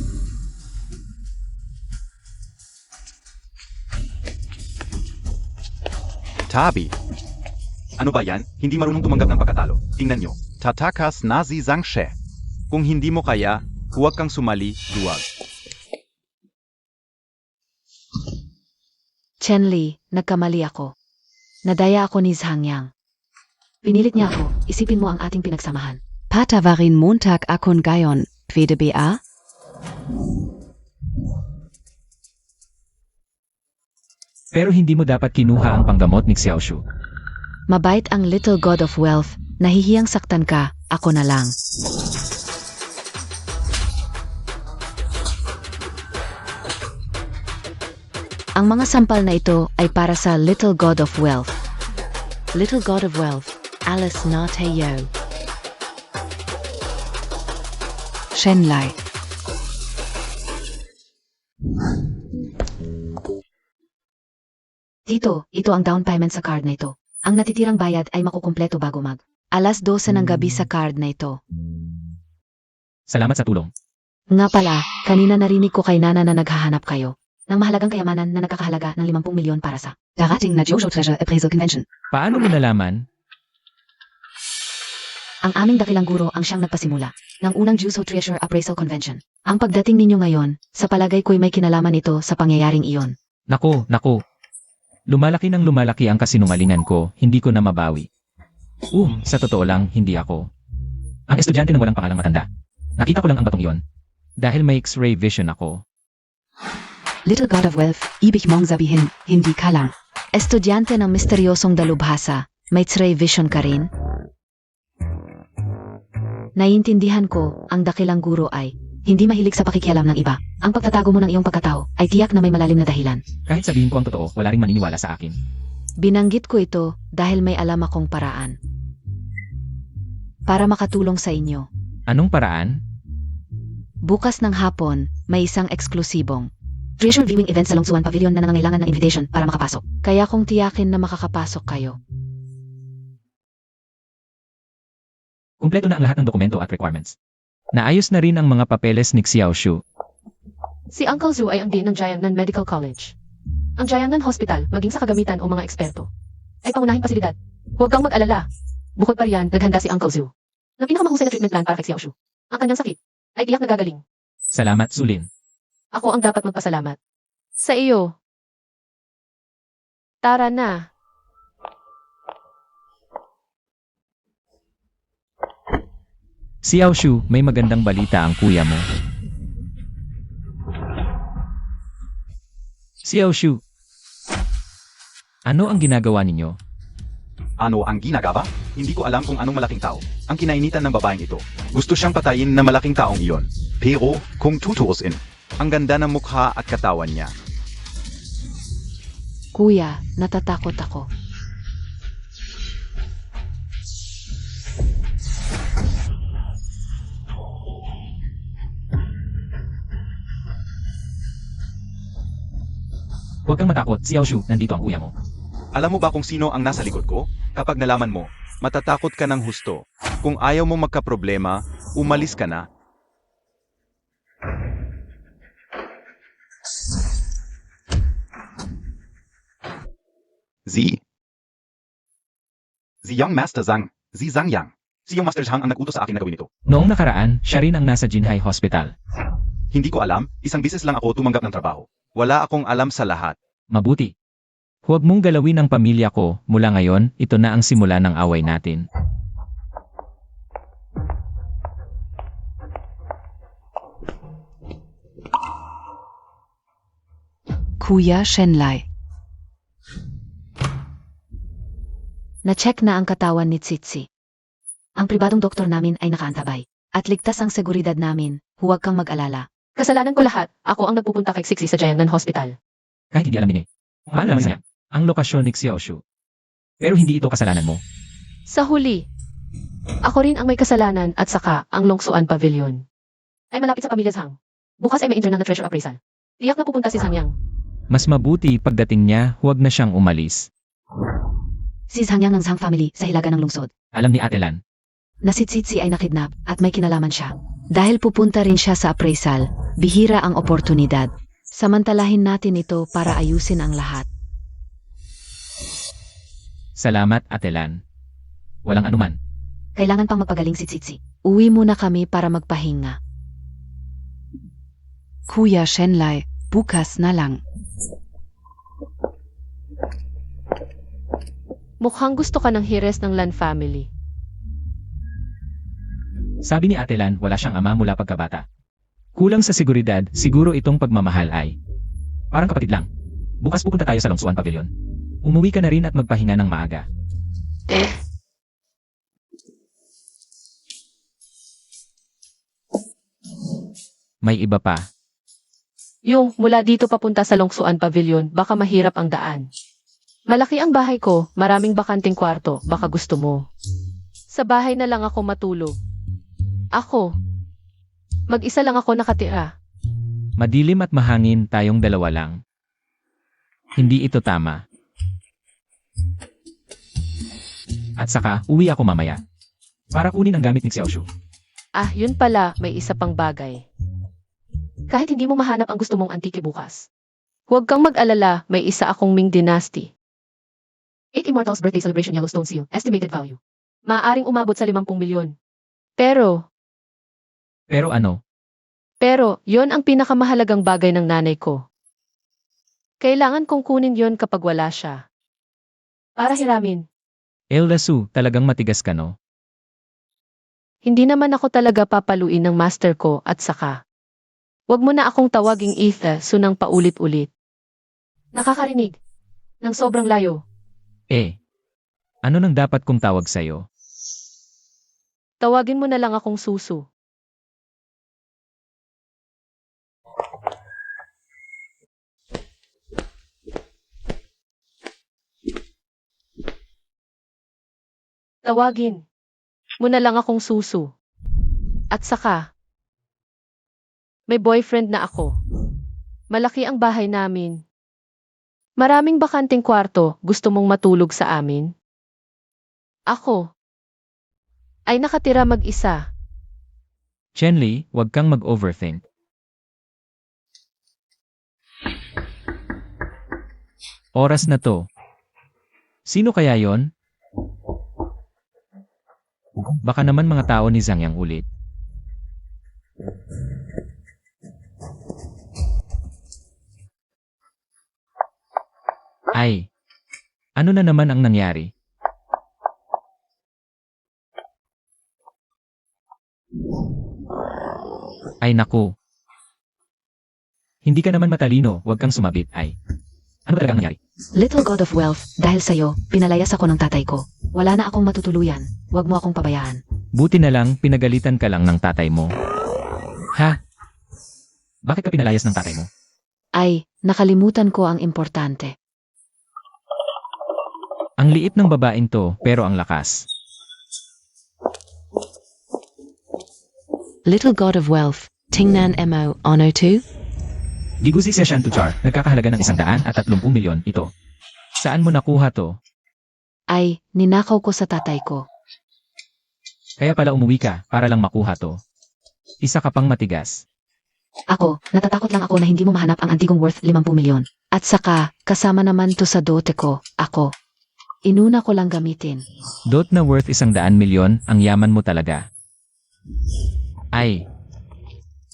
Tabi. Ano ba yan? Hindi marunong tumanggap ng pagkatalo. Tingnan nyo. Tatakas na si Zhang She. Kung hindi mo kaya, huwag kang sumali, duwag. Chen Li, nagkamali ako. Nadaya ako ni Zhang Yang. Pinilit niya ako, isipin mo ang ating pinagsamahan. Patawarin Montag akon gayon, pwede ba? Pero hindi mo dapat kinuha ang panggamot ni Xiaoshu. Mabait ang Little God of Wealth, nahihiyang saktan ka, ako na lang. Ang mga sampal na ito ay para sa Little God of Wealth. Little God of Wealth, Alice Nateyo. Shenlai. Ito ang down payment sa card na ito. Ang natitirang bayad ay makukumpleto bago mag 12 ng gabi sa card na ito. Salamat sa tulong. Nga pala, kanina narinig ko kay Nana na naghahanap kayo ng mahalagang kayamanan na nagkakahalaga ng 50 milyon para sa Darating na Jojo Treasure Appraisal Convention. Paano mo nalaman? ang aming dakilang guro ang siyang nagpasimula ng unang Juso Treasure Appraisal Convention. Ang pagdating ninyo ngayon, sa palagay ko'y may kinalaman ito sa pangyayaring iyon. Naku. Lumalaki ng lumalaki ang kasinungalingan ko, hindi ko na mabawi. Sa totoo lang, hindi ako. Ang estudyante ng walang pangalang matanda. Nakita ko lang ang batong iyon. Dahil may X-ray vision ako. Little God of Wealth, ibig mong sabihin, hindi ka lang. Estudyante ng misteryosong dalubhasa, may X-ray vision ka rin? Naiintindihan ko, ang dakilang guro ay hindi mahilig sa pakikialam ng iba. Ang pagtatago mo ng iyong pagkatao ay tiyak na may malalim na dahilan. Kahit sabihin ko ang totoo, wala ring maniniwala sa akin. Binanggit ko ito dahil may alam akong paraan. Para makatulong sa inyo. Anong paraan? Bukas ng hapon, may isang eksklusibong treasure viewing event sa Longsuan Pavilion na nangangailangan ng invitation para makapasok. Kaya kong tiyakin na makakapasok kayo. Kumpleto na ang lahat ng dokumento at requirements. Naayos na rin ang mga papeles ni Xiaoshu. Si Uncle Zhu ay ang dean ng Jiangnan Medical College. Ang Jiangnan Hospital, maging sa kagamitan o mga eksperto, ay pangunahing pasilidad. Huwag kang mag-alala. Bukod pa riyan, naghanda si Uncle Zhu ng pinakamahusay na treatment plan para kay Xiaoshu. Ang kanyang sakit ay tiyak na gagaling. Salamat, Sulin. Ako ang dapat magpasalamat. Sa iyo. Tara na. Xiao Shu, may magandang balita ang kuya mo. Xiao Shu, ano ang ginagawa ninyo? Ano ang ginagawa? Hindi ko alam kung anong malaking tao ang kinainitan ng babaeng ito. Gusto siyang patayin na malaking taong iyon. Pero, kung tutuusin, ang ganda ng mukha at katawan niya. Kuya, natatakot ako. Huwag kang matakot, Xiao Shu, nandito ang kuya mo. Alam mo ba kung sino ang nasa likod ko? Kapag nalaman mo, matatakot ka ng husto. Kung ayaw mo magkaproblema, umalis ka na. Sie Young Master Zhang. Si Zhang Yang. Si Young Master Zhang ang nag-utos sa akin na gawin ito. Noong nakaraan, siya rin ang nasa Jinhai Hospital. Hindi ko alam, isang bisis lang ako tumanggap ng trabaho. Wala akong alam sa lahat. Mabuti. Huwag mong galawin ang pamilya ko, mula ngayon, ito na ang simula ng away natin. Kuya Shenlai. Na-check na ang katawan ni Tsitsi. Ang pribadong doktor namin ay nakaantabay. At ligtas ang seguridad namin, huwag kang mag-alala. Kasalanan ko lahat. Ako ang nagpupunta kay Sixi sa Jiangnan Hospital. Kahit hindi alam ni Paano naman niya ang lokasyon ni Xiao Shu? Pero hindi ito kasalanan mo. Sa huli, ako rin ang may kasalanan at saka ang Longsuan Pavilion. Ay malapit sa pamilya Zhang. Bukas ay may internal na treasure appraisal. Tiyak na pupunta si Zhang Yang. Mas mabuti pagdating niya, huwag na siyang umalis. Si Zhang Yang ng Zhang family sa hilaga ng lungsod. Alam ni Ate Lan. Na si Tsitsi ay nakidnap at may kinalaman siya. Dahil pupunta rin siya sa appraisal, bihira ang oportunidad. Samantalahin natin ito para ayusin ang lahat. Salamat, Ate Lan. Walang anuman. Kailangan pang magpagaling si Tsitsi. Uwi muna kami para magpahinga. Kuya Shenlai, bukas na lang. Mukhang gusto ka ng hires ng Lan family. Sabi ni Ate Lan, wala siyang ama mula pagkabata. Kulang sa seguridad, siguro itong pagmamahal ay parang kapatid lang. Bukas pupunta tayo sa Longsuan Pavilion. Umuwi ka na rin at magpahinga ng maaga. May iba pa. Yung mula dito papunta sa Longsuan Pavilion, baka mahirap ang daan. Malaki ang bahay ko, maraming bakanting kwarto, baka gusto mo. Sa bahay na lang ako matulog. Ako. Mag-isa lang ako nakatira. Madilim at mahangin, tayong dalawa lang. Hindi ito tama. At saka, uwi ako mamaya. Para kunin ang gamit ni Xiao Shu. Ah, yun pala, may isa pang bagay. Kahit hindi mo mahanap ang gusto mong antike bukas. Huwag kang mag-alala, may isa akong Ming Dynasty. 8 Immortals Birthday Celebration Yellowstone Seal, estimated value. Maaaring umabot sa 50 milyon. Pero Pero yon ang pinakamahalagang bagay ng nanay ko. Kailangan kong kunin yon kapag wala siya. Para hiramin. Elda Su, talagang matigas ka no? Hindi naman ako talaga papaluin ng master ko at saka. Huwag mo na akong tawaging Etha sunang paulit-ulit. Nakakarinig. Nang sobrang layo. Ano nang dapat kong tawag sa'yo? Tawagin mo na lang akong Susu. Tawagin mo na lang akong Susu. At saka, may boyfriend na ako. Malaki ang bahay namin. Maraming bakanting kwarto, gusto mong matulog sa amin? Ako ay nakatira mag-isa. Chenli, huwag kang mag-overthink. Oras na to. Sino kaya yon? Baka naman mga tao ni Zhang Yang ulit. Ay, ano na naman ang nangyari? Ay naku. Hindi ka naman matalino, huwag kang sumabit, ay. Ano talaga ang nangyari? Little God of Wealth, dahil sa'yo, pinalayas ako ng tatay ko. Wala na akong matutuluyan. Huwag mo akong pabayaan. Buti na lang, pinagalitan ka lang ng tatay mo. Ha? Bakit ka pinalayas ng tatay mo? Ay, nakalimutan ko ang importante. Ang liit ng babaeng to, pero ang lakas. Little God of Wealth, tingnan mo, ono 2? Gigusi siya Shan Tuchar, nagkakahalaga ng 130 milyon ito. Saan mo nakuha to? Ay, ninakaw ko sa tatay ko. Kaya pala umuwi ka, para lang makuha to. Isa ka pang matigas. Ako, natatakot lang ako na hindi mo mahanap ang antigong worth 50 milyon. At saka, kasama naman to sa dote ko, ako. Inuna ko lang gamitin. Dot na worth 100 milyon, ang yaman mo talaga. Ay.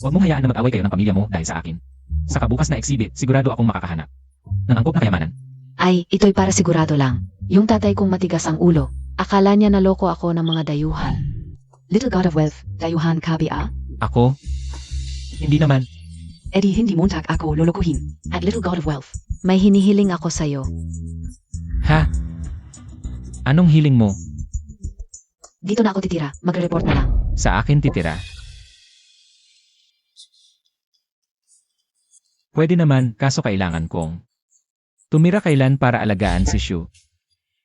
Huwag mong hayaan na mag-away kayo ng pamilya mo dahil sa akin. Sa kabukas na exhibit, sigurado akong makakahanap ng angkop na kayamanan. Ay, ito'y para sigurado lang. Yung tatay kong matigas ang ulo. Akala niya naloko ako ng mga dayuhan. Little God of Wealth, dayuhan ka ba? Ako? Hindi naman. Eddie hindi Montag ako lolokohin. At Little God of Wealth. May hinihiling ako sa'yo. Ha? Anong hiling mo? Dito na ako titira. Magre-report na lang. Sa akin titira. Pwede naman, kaso kailangan kong tumira kailan para alagaan si Shu.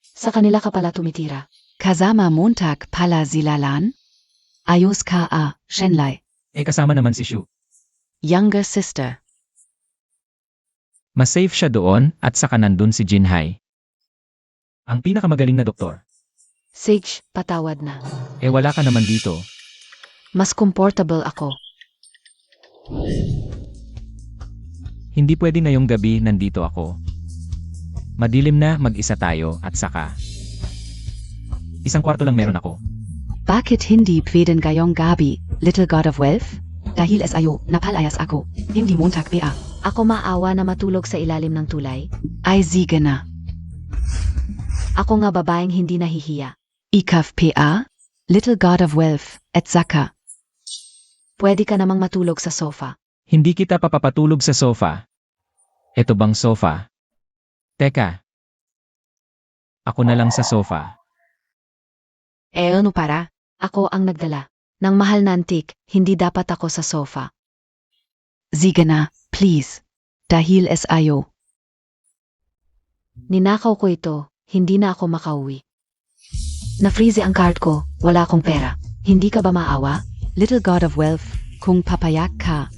Sa kanila ka pala tumitira. Kazama Montag pala zilalan? Ayos ka Shenlai. Kasama naman si Shu. Younger sister. Mas safe siya doon at saka nandun si Jinhai. Ang pinakamagaling na doktor. Sage, patawad na. Wala ka naman dito. Mas comfortable ako. Hindi pwede ngayong gabi nandito ako. Madilim na, mag-isa tayo at saka. Isang kwarto lang meron ako. Bakit hindi pweden gayong gabi, Little God of Wealth? Dahil sayo, napalayas ako. Hindi Montag ba? Ako maawa na matulog sa ilalim ng tulay. Ay sige na. Ako nga babaeng hindi nahihiya. Ikaf pa? Little God of Wealth, et zaka. Pwede ka namang matulog sa sofa. Hindi kita papapatulog sa sofa. Ito bang sofa? Teka. Ako na lang sa sofa. Ano para? Ako ang nagdala. Nang mahal na antique, hindi dapat ako sa sofa. Sige na, please. Dahil sayo. Ninakaw ko ito, hindi na ako makauwi. Na-freeze ang card ko, wala akong pera. Hindi ka ba maawa? Little God of Wealth, kung papayak ka.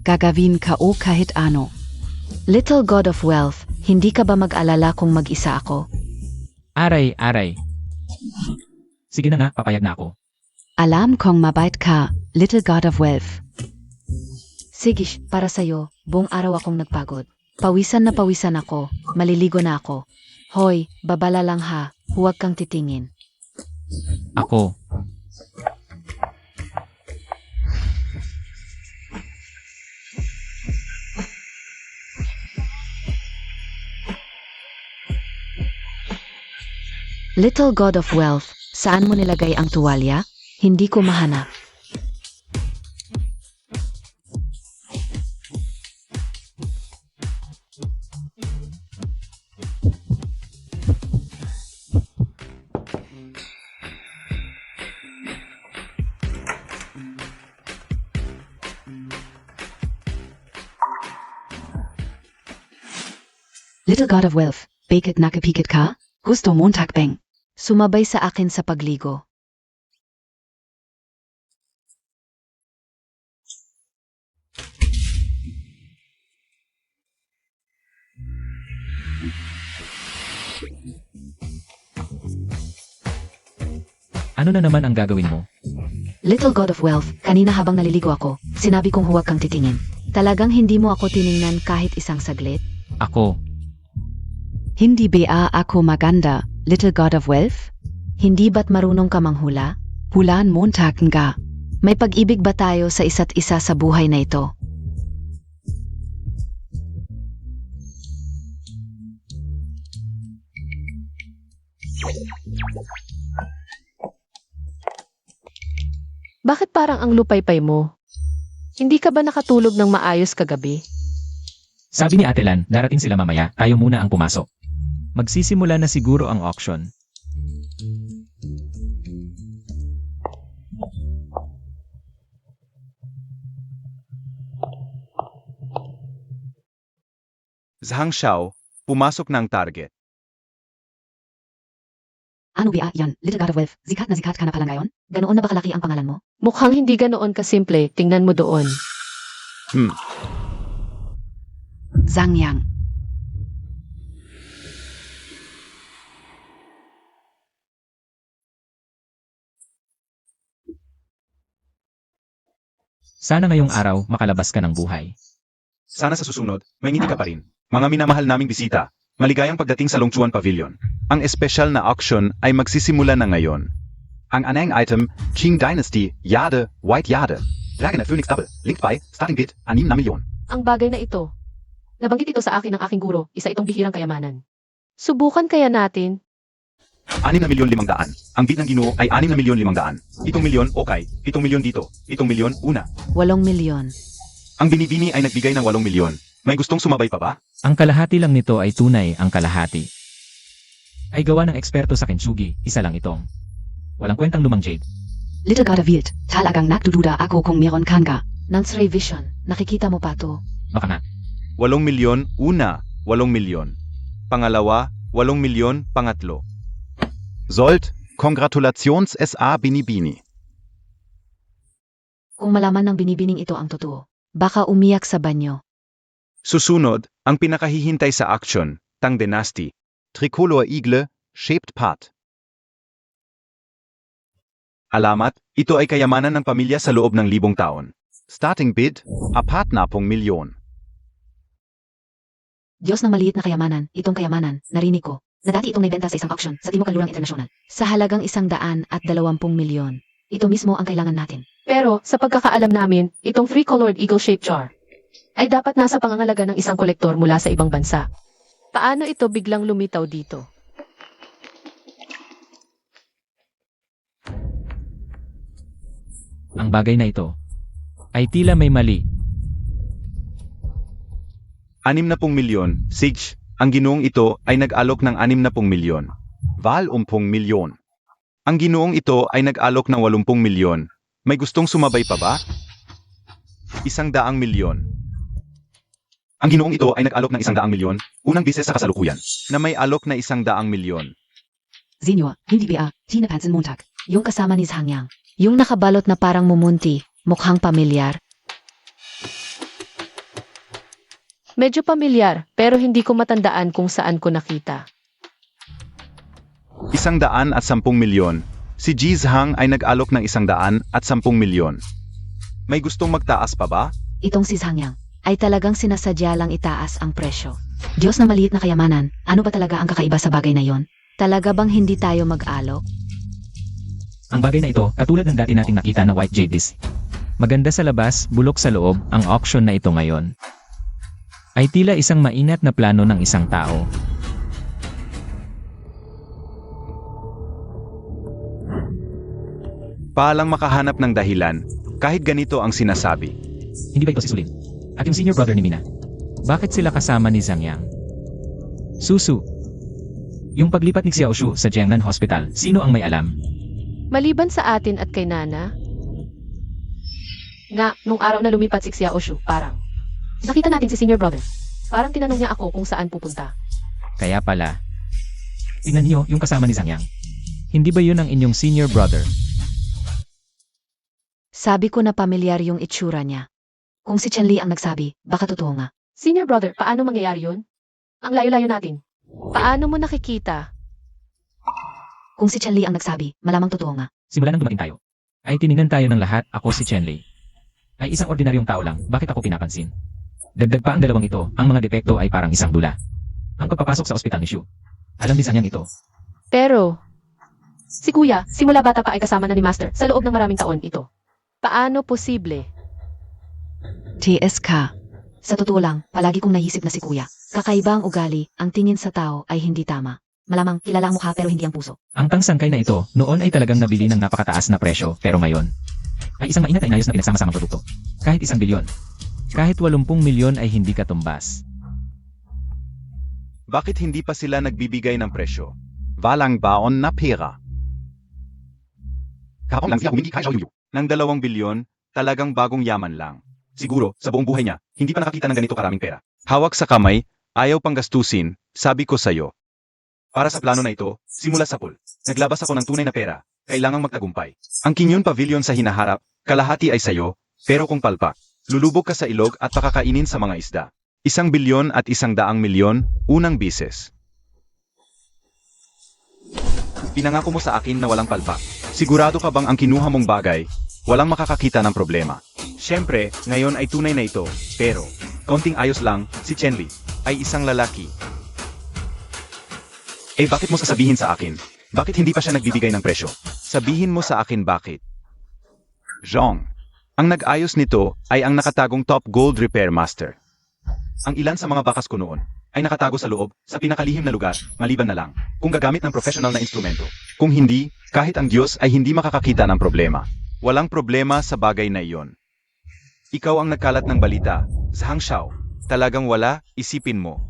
Gagawin ka o kahit ano. Little God of Wealth, hindi ka ba mag-alala kung mag-isa ako? Aray, aray. Sige na nga, papayag na ako. Alam kong mabait ka, Little God of Wealth. Sige, para sa'yo, buong araw akong nagpagod. Pawisan na pawisan ako, maliligo na ako. Hoy, babala lang ha, huwag kang titingin. Ako. Little God of Wealth, saan mo nilagay ang tuwalya? Hindi ko mahanap. Little God of Wealth, bakit nakapikit ka? Gusto Montag bang? Sumabay sa akin sa pagligo. Ano na naman ang gagawin mo? Little God of Wealth, kanina habang naliligo ako, sinabi kong huwag kang titingin. Talagang hindi mo ako tiningnan kahit isang saglit? Ako. Hindi ba ako maganda, Little God of Wealth? Hindi ba't marunong ka manghula? Hulaan Montag nga. May pag-ibig ba tayo sa isa't isa sa buhay na ito? Bakit parang ang lupaypay mo? Hindi ka ba nakatulog ng maayos kagabi? Sabi ni Ate Lan, darating sila mamaya, tayo muna ang pumasok. Magsisimula na siguro ang auction. Zhang Xiao, pumasok ng target. Ano ba yan, Little God of Wealth? Sikat na sikat ka na pala ngayon? Ganoon na ba kalaki ang pangalan mo? Mukhang hindi ganoon kasimple, tingnan mo doon. Zhang Yang. Sana ngayong araw makalabas ka ng buhay. Sana sa susunod, may ngiti ka pa rin. Mga minamahal naming bisita, maligayang pagdating sa Longchuan Pavilion. Ang espesyal na auction ay magsisimula na ngayon. Ang anang item, Qing Dynasty, Jade, White Jade. Dragon at Phoenix Double, linked by, starting bid, 6 na milyon. Ang bagay na ito. Nabanggit ito sa akin ng aking guro, isa itong bihirang kayamanan. Subukan kaya natin? 6 na milyon 500. Ang bid ng Ginoo ay 6 na milyon 500. 7 milyon, okay. 7 milyon dito. 7 milyon, una. 8 milyon. Ang binibini ay nagbigay ng 8 milyon. May gustong sumabay pa ba? Ang kalahati lang nito ay tunay ang kalahati. Ay gawa ng eksperto sa Kintsugi, isa lang itong. Walang kwentang lumang jade. Little God of Wild, talagang nagdududa ako kung meron kang ka. Nansray Vision, nakikita mo pa to. Baka nga. 8 milyon, una. 8 milyon. Pangalawa, 8 milyon, pangatlo. Sold, Congratulations SA Binibini. Kung malaman ng binibining ito ang totoo, baka umiyak sa banyo. Susunod, ang pinakahihintay sa action, Tang Dynasty. Tricolor Eagle, Shaped Part. Alamat, ito ay kayamanan ng pamilya sa loob ng 1,000 taon. Starting bid, 4 milyon. Diyos ng maliit na kayamanan, itong kayamanan, narinig ko, na dati itong naibenta sa isang auction sa Timog Kanluran International. Sa halagang 120 milyon. Ito mismo ang kailangan natin. Pero, sa pagkakaalam namin, itong three-colored eagle-shaped jar ay dapat nasa pangangalaga ng isang kolektor mula sa ibang bansa. Paano ito biglang lumitaw dito? Ang bagay na ito ay tila may mali. 60 milyon, Sige, ang ginoong ito ay nag-alok ng 60 milyon. Val 10 milyon. Ang ginoong ito ay nag-alok ng 80 milyon. May gustong sumabay pa ba? 100 milyon. Ang ginoong ito ay nag-alok ng 100 milyon, unang bises sa kasalukuyan, na may alok na 100 milyon. Senior, hindi ba, Tinapansin Montag. Yung kasama ni Zhang Yang. Yung nakabalot na parang mumunti, mukhang pamilyar. Medyo pamilyar, pero hindi ko matandaan kung saan ko nakita. 110 milyon. Si Ji Zhang ay nag-alok ng 110 milyon. May gustong magtaas pa ba? Itong si Zhang Yang ay talagang sinasadya lang itaas ang presyo. Diyos ng maliit na kayamanan, ano ba talaga ang kakaiba sa bagay na yon? Talaga bang hindi tayo mag-alok? Ang bagay na ito, katulad ng dati nating nakita na white jade disc. Maganda sa labas, bulok sa loob, ang auction na ito ngayon. Ay tila isang mainat na plano ng isang tao. Paalang makahanap ng dahilan, kahit ganito ang sinasabi. Hindi ba ito si Sulin? At yung senior brother ni Mina? Bakit sila kasama ni Zhang Yang? Susu. Yung paglipat ni Xiaoshu sa Jiangnan Hospital, sino ang may alam? Maliban sa atin at kay Nana, nung araw na lumipat si Xiaoshu, parang nakita natin si senior brother. Parang tinanong niya ako kung saan pupunta. Kaya pala. Tingnan niyo yung kasama ni Zhang Yang. Hindi ba yun ang inyong senior brother? Sabi ko na pamilyar yung itsura niya. Kung si Chen Li ang nagsabi, baka totoo nga. Senior brother, paano mangyayari yun? Ang layo-layo natin. Paano mo nakikita? Kung si Chen Li ang nagsabi, malamang totoo nga. Simula nang dumating tayo, ay tiningnan tayo ng lahat, ako si Chen Lei. Ay isang ordinaryong tao lang, bakit ako pinapansin? Dagdag pa ang dalawang ito, ang mga depekto ay parang isang dula. Ang pagpapasok sa ospital ni Shu. Alam ni Zhang Yang ito. Pero, si Kuya, simula bata pa ay kasama na ni Master sa loob ng maraming taon ito. Paano posible? TSK. Sa totoo lang, palagi kong naisip na si kuya. Kakaiba ang ugali, ang tingin sa tao ay hindi tama. Malamang kilala ang mukha pero hindi ang puso. Ang pangsangkay na ito, noon ay talagang nabili ng napakataas na presyo, pero ngayon, ay isang maingat at inayos na pinagsama-samang produkto. Kahit 1 bilyon. Kahit 80 milyon ay hindi katumbas. Bakit hindi pa sila nagbibigay ng presyo? Walang baon na pera. Kapon lang siya humingi kay Xiaoyu. Ng 2 bilyon, talagang bagong yaman lang. Siguro, sa buong buhay niya, hindi pa nakakita ng ganito karaming pera. Hawak sa kamay, ayaw pang gastusin, sabi ko sa'yo. Para sa plano na ito, simula sa pool, naglabas ako ng tunay na pera, kailangang magtagumpay. Ang Kinyon Pavilion sa hinaharap, kalahati ay sayo, pero kung palpak, lulubog ka sa ilog at pakakainin sa mga isda. 1 bilyon at 100 milyon, unang bises. Pinangako mo sa akin na walang palpak. Sigurado ka bang ang kinuha mong bagay, walang makakakita ng problema? Siyempre, ngayon ay tunay na ito, pero, konting ayos lang, si Chenli, ay isang lalaki. Bakit mo sasabihin sa akin? Bakit hindi pa siya nagbibigay ng presyo? Sabihin mo sa akin bakit. Zhong, ang nag-ayos nito ay ang nakatagong top gold repair master. Ang ilan sa mga bakas ko noon ay nakatago sa loob, sa pinakalihim na lugar, maliban na lang, kung gagamit ng professional na instrumento. Kung hindi, kahit ang Diyos ay hindi makakakita ng problema. Walang problema sa bagay na iyon. Ikaw ang nagkalat ng balita, sa Hangzhou. Talagang wala, isipin mo.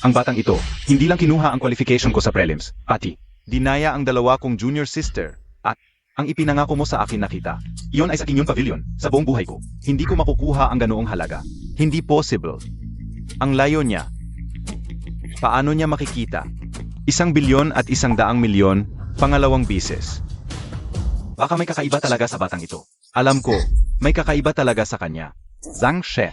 Ang batang ito, hindi lang kinuha ang qualification ko sa prelims, pati, dinaya ang 2 kong junior sister, at, ang ipinangako mo sa akin nakita. Iyon ay sa Kinyon Pavilion, sa buong buhay ko. Hindi ko makukuha ang ganoong halaga. Hindi possible. Ang layo niya. Paano niya makikita? 1 bilyon at 100 milyon, pangalawang bises. Baka may kakaiba talaga sa batang ito. Alam ko, may kakaiba talaga sa kanya. Zhang She.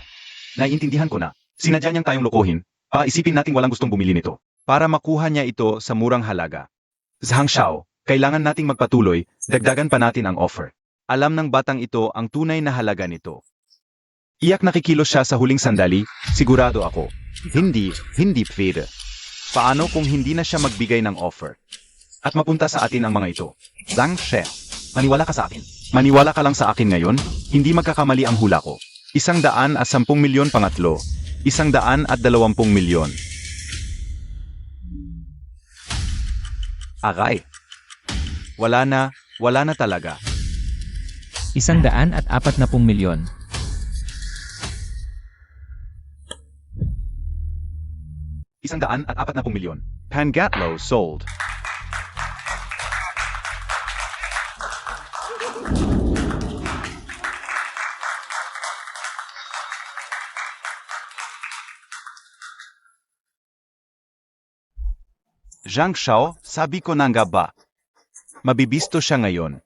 Naiintindihan ko na. Sinadya niyang tayong lokohin. Isipin nating walang gustong bumili nito. Para makuha niya ito sa murang halaga. Zhang Shao, kailangan nating magpatuloy, dagdagan pa natin ang offer. Alam ng batang ito ang tunay na halaga nito. Iyak nakikilos siya sa huling sandali, sigurado ako. Hindi pwede. Paano kung hindi na siya magbigay ng offer? At mapunta sa atin ang mga ito. Zhang She, maniwala ka sa akin. Maniwala ka lang sa akin ngayon, hindi magkakamali ang hula ko. 110 milyon pangatlo, 120 milyon. Aray. Wala na talaga. 140 milyon. 140 milyon. Pangatlo sold. Zhang Shao, sabi ko na nga ba? Mabibisto siya ngayon.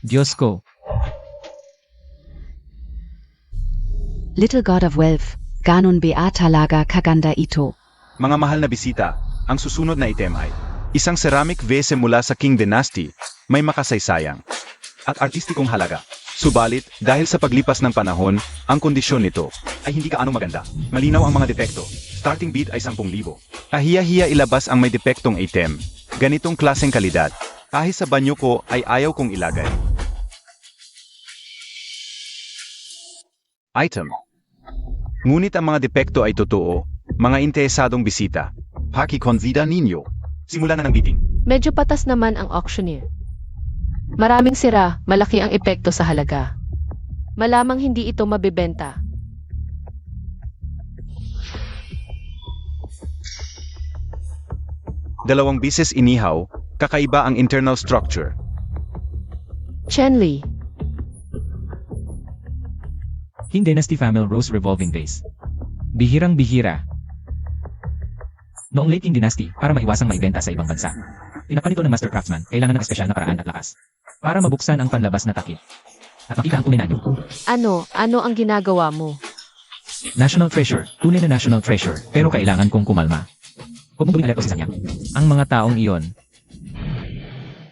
Diyos ko, Little God of Wealth, ganon talaga kaganda ito. Mga mahal na bisita, ang susunod na item ay isang ceramic vase mula sa Qing Dynasty, may makasaysayang at artistikong halaga. Subalit, dahil sa paglipas ng panahon, ang kondisyon nito ay hindi gaano maganda. Malinaw ang mga depekto. Starting bid ay 10,000. Kahiya-hiya ilabas ang may depektong item. Ganitong klaseng kalidad. Kahit sa banyo ko ay ayaw kong ilagay. Item. Ngunit ang mga depekto ay totoo, mga interesadong bisita. Paki-convida ninyo. Simulan na ng bidding. Medyo patas naman ang auctioneer. Maraming sira, malaki ang epekto sa halaga. Malamang hindi ito mabebenta. Dalawang bises inihaw, kakaiba ang internal structure. Chenli, Qing Dynasty Family Rose Revolving Vase. Bihirang-bihira. Noong late Qing Dynasty, para maiwasang maibenta sa ibang bansa, tinapan ito ng master craftsman, kailangan ng espesyal na paraan at lakas para mabuksan ang panlabas na takip. At makita ang tunay na anyo. ano ang ginagawa mo? National treasure, tunay na national treasure, pero kailangan kong kumalma. Huwag mong gawing alerto si Sanya. Ang mga taong iyon,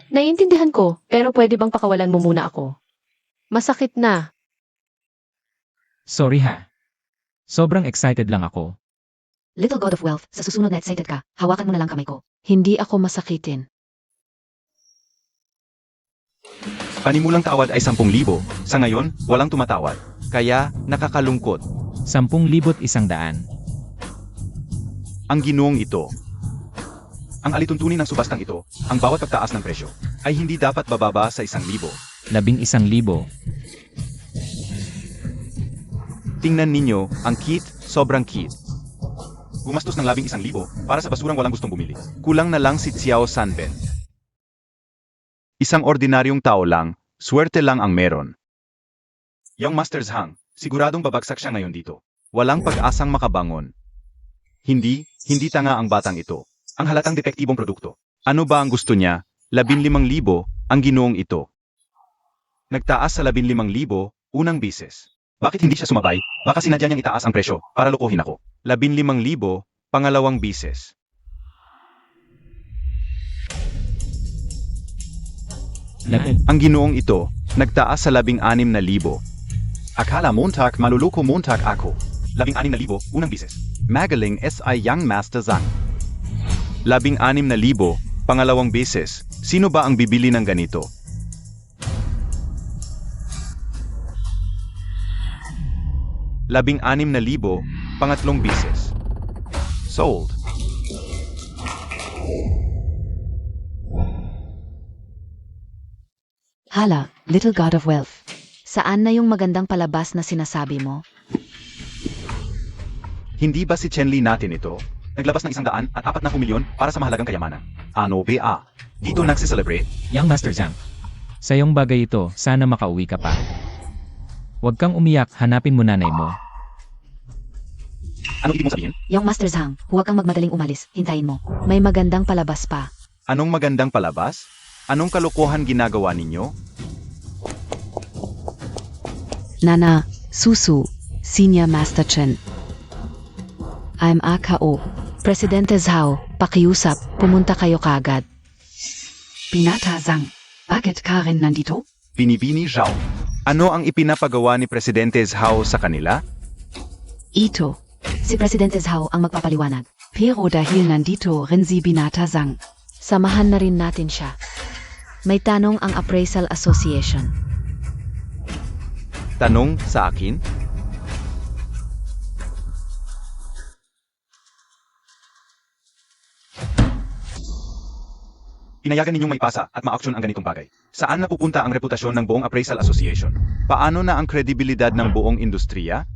Naiintindihan ko, pero pwede bang pakawalan mo muna ako? Masakit na. sorry ha. Sobrang excited lang ako. Little God of Wealth, sa susunod na excited ka, hawakan mo na lang kamay ko. Hindi ako masakitin. Panimulang tawad ay 10,000. Sa ngayon, walang tumatawad. Kaya, nakakalungkot. 10,100. Ang ginoong ito. Ang alituntunin ng subastang ito, ang bawat pagtaas ng presyo, ay hindi dapat bababa sa 1,000. 11,000. Tingnan ninyo, ang kit, sobrang kit. Gumastos ng 11,000 para sa basurang walang gustong bumili. Kulang na lang si Xiao Sanben. Isang ordinaryong tao lang, swerte lang ang meron. Yung Master Zhang, siguradong babagsak siya ngayon dito. Walang pag-asang makabangon. Hindi tanga ang batang ito. Ang halatang depektibong produkto. Ano ba ang gusto niya? 15,000 ang ginoong ito. Nagtaas sa 15,000, unang bises. Bakit hindi siya sumabay? Baka sinadya niyang itaas ang presyo para lokohin ako. 15,000, pangalawang bises. Ang ginoong ito, nagtaas sa 16,000. Akala Montag maluloko Montag ako. 16,000, unang bises. Magaling SI Young Master Zhang. 16,000, pangalawang beses. Sino ba ang bibili ng ganito? ₱16,000, pangatlong beses. Sold. Hala, little god of wealth. Saan na yung magandang palabas na sinasabi mo? Hindi ba si Chen Li natin ito? Naglabas ng 140 milyon para sa mahalagang kayamanan. Ano ba? Dito nagsi-celebrate? Young Master Zhang. Sa iyong bagay ito, sana makauwi ka pa. Huwag kang umiyak, hanapin mo nanay mo. Anong ibig mong sabihin? Yung Master Zhang, huwag kang magmadaling umalis. Hintayin mo. May magandang palabas pa. Anong magandang palabas? Anong kalokohan ginagawa ninyo? Nana, Susu, Senior Master Chen. I'm AKO. Presidente Zhao, pakiusap, pumunta kayo kagad. Binata Zhang. Bakit ka rin nandito? Binibini Zhao. Ano ang ipinapagawa ni Presidente Zhao sa kanila? Ito. Si Presidente Zhao ang magpapaliwanag. Pero dahil nandito rin si Binata Zhang. Samahan na rin natin siya. May tanong ang Appraisal Association. Tanong sa akin? Pinayagan ninyong maipasa at ma-auction ang ganitong bagay. Saan napupunta ang reputasyon ng buong Appraisal Association? Paano na ang kredibilidad ng buong industriya?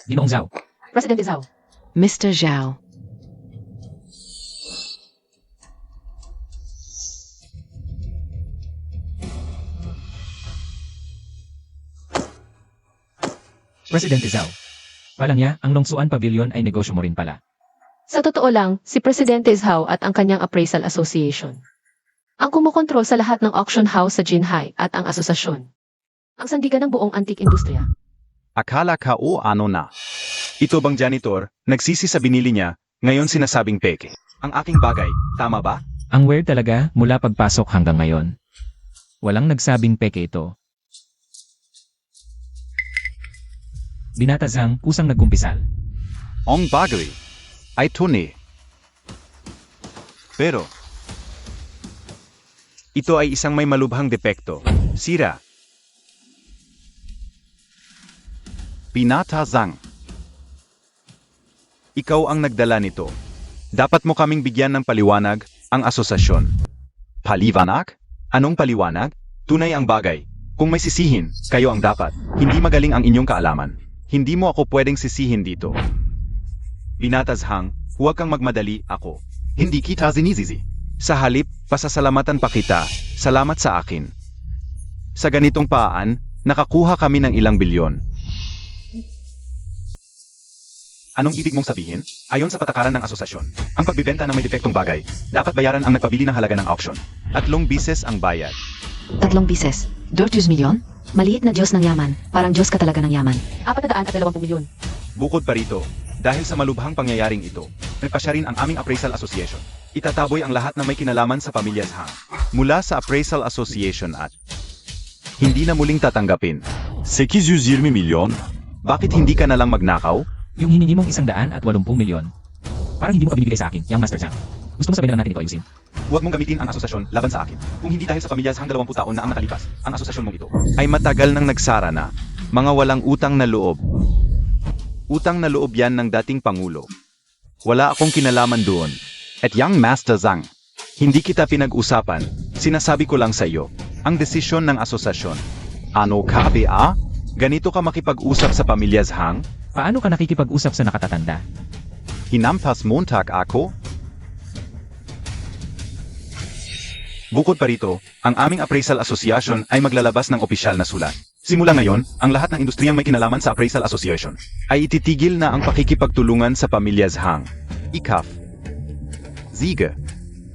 Ginoong Zhao. Presidente Zhao. Mr. Zhao. Presidente Zhao. Pala niya, ang Longsuan Pavilion ay negosyo mo rin pala. Sa totoo lang, si Presidente Zhao at ang kanyang Appraisal Association ang kumukontrol sa lahat ng auction house sa Jinhai at ang asosasyon. Ang sandigan ng buong antique industriya. Akala ka o ano na? Ito bang janitor, nagsisi sa binili niya, ngayon sinasabing peke. Ang aking bagay, tama ba? Ang weird talaga mula pagpasok hanggang ngayon. Walang nagsabing peke ito. Binata Zhang, kusang nagkumpisal. Ang bagay ay tunay. Pero, ito ay isang may malubhang depekto. Sira. Binata Zhang. Ikaw ang nagdala nito. Dapat mo kaming bigyan ng paliwanag, ang asosasyon. Paliwanag? Anong paliwanag? Tunay ang bagay. Kung may sisihin, kayo ang dapat. Hindi magaling ang inyong kaalaman. Hindi mo ako pwedeng sisihin dito. Binata Zhang, huwag kang magmadali, ako. Hindi kita zinizizi. Sa halip, pasasalamatan pa kita. Salamat sa akin. Sa ganitong paan, nakakuha kami ng ilang bilyon. Anong ibig mong sabihin? Ayon sa patakaran ng asosasyon, ang pagbibenta ng may depektong bagay, dapat bayaran ang nagpabili ng halaga ng auction. 3 bises ang bayad. 3 bises. 200 milyon? Maliit na Diyos ng yaman. Parang Diyos ka talaga ng yaman. 420 milyon. Bukod pa rito, dahil sa malubhang pangyayaring ito, nagpasya rin ang aming Appraisal Association. Itataboy ang lahat na may kinalaman sa pamilya Zhang. Mula sa Appraisal Association at hindi na muling tatanggapin. 620 milyon? Bakit hindi ka nalang magnakaw? Yung hiningi mong 180 milyon. Parang hindi mo pa binibigay sa akin, Young Master Zhang. Gusto mo sabay na lang natin ito ayusin? Huwag mong gamitin ang asosasyon laban sa akin. Kung hindi dahil sa pamilya Zhang 20 taon na ang nakalipas, ang asosasyon mong ito ay matagal nang nagsara na. Mga walang utang na loob. Utang na loob yan ng dating Pangulo. Wala akong kinalaman doon. At Young Master Zhang, hindi kita pinag-usapan. Sinasabi ko lang sa iyo, ang desisyon ng asosasyon. Ano ka, ba? Ganito ka makipag-usap sa pamilya Zhang? Paano ka nakikipag-usap sa nakatatanda? Hinampas Montag ako? Bukod pa rito, ang aming Appraisal Association ay maglalabas ng opisyal na sulat. Simula ngayon, ang lahat ng industriyang may kinalaman sa Appraisal Association ay ititigil na ang pakikipagtulungan sa pamilya Zhang. Ikaf. Sige.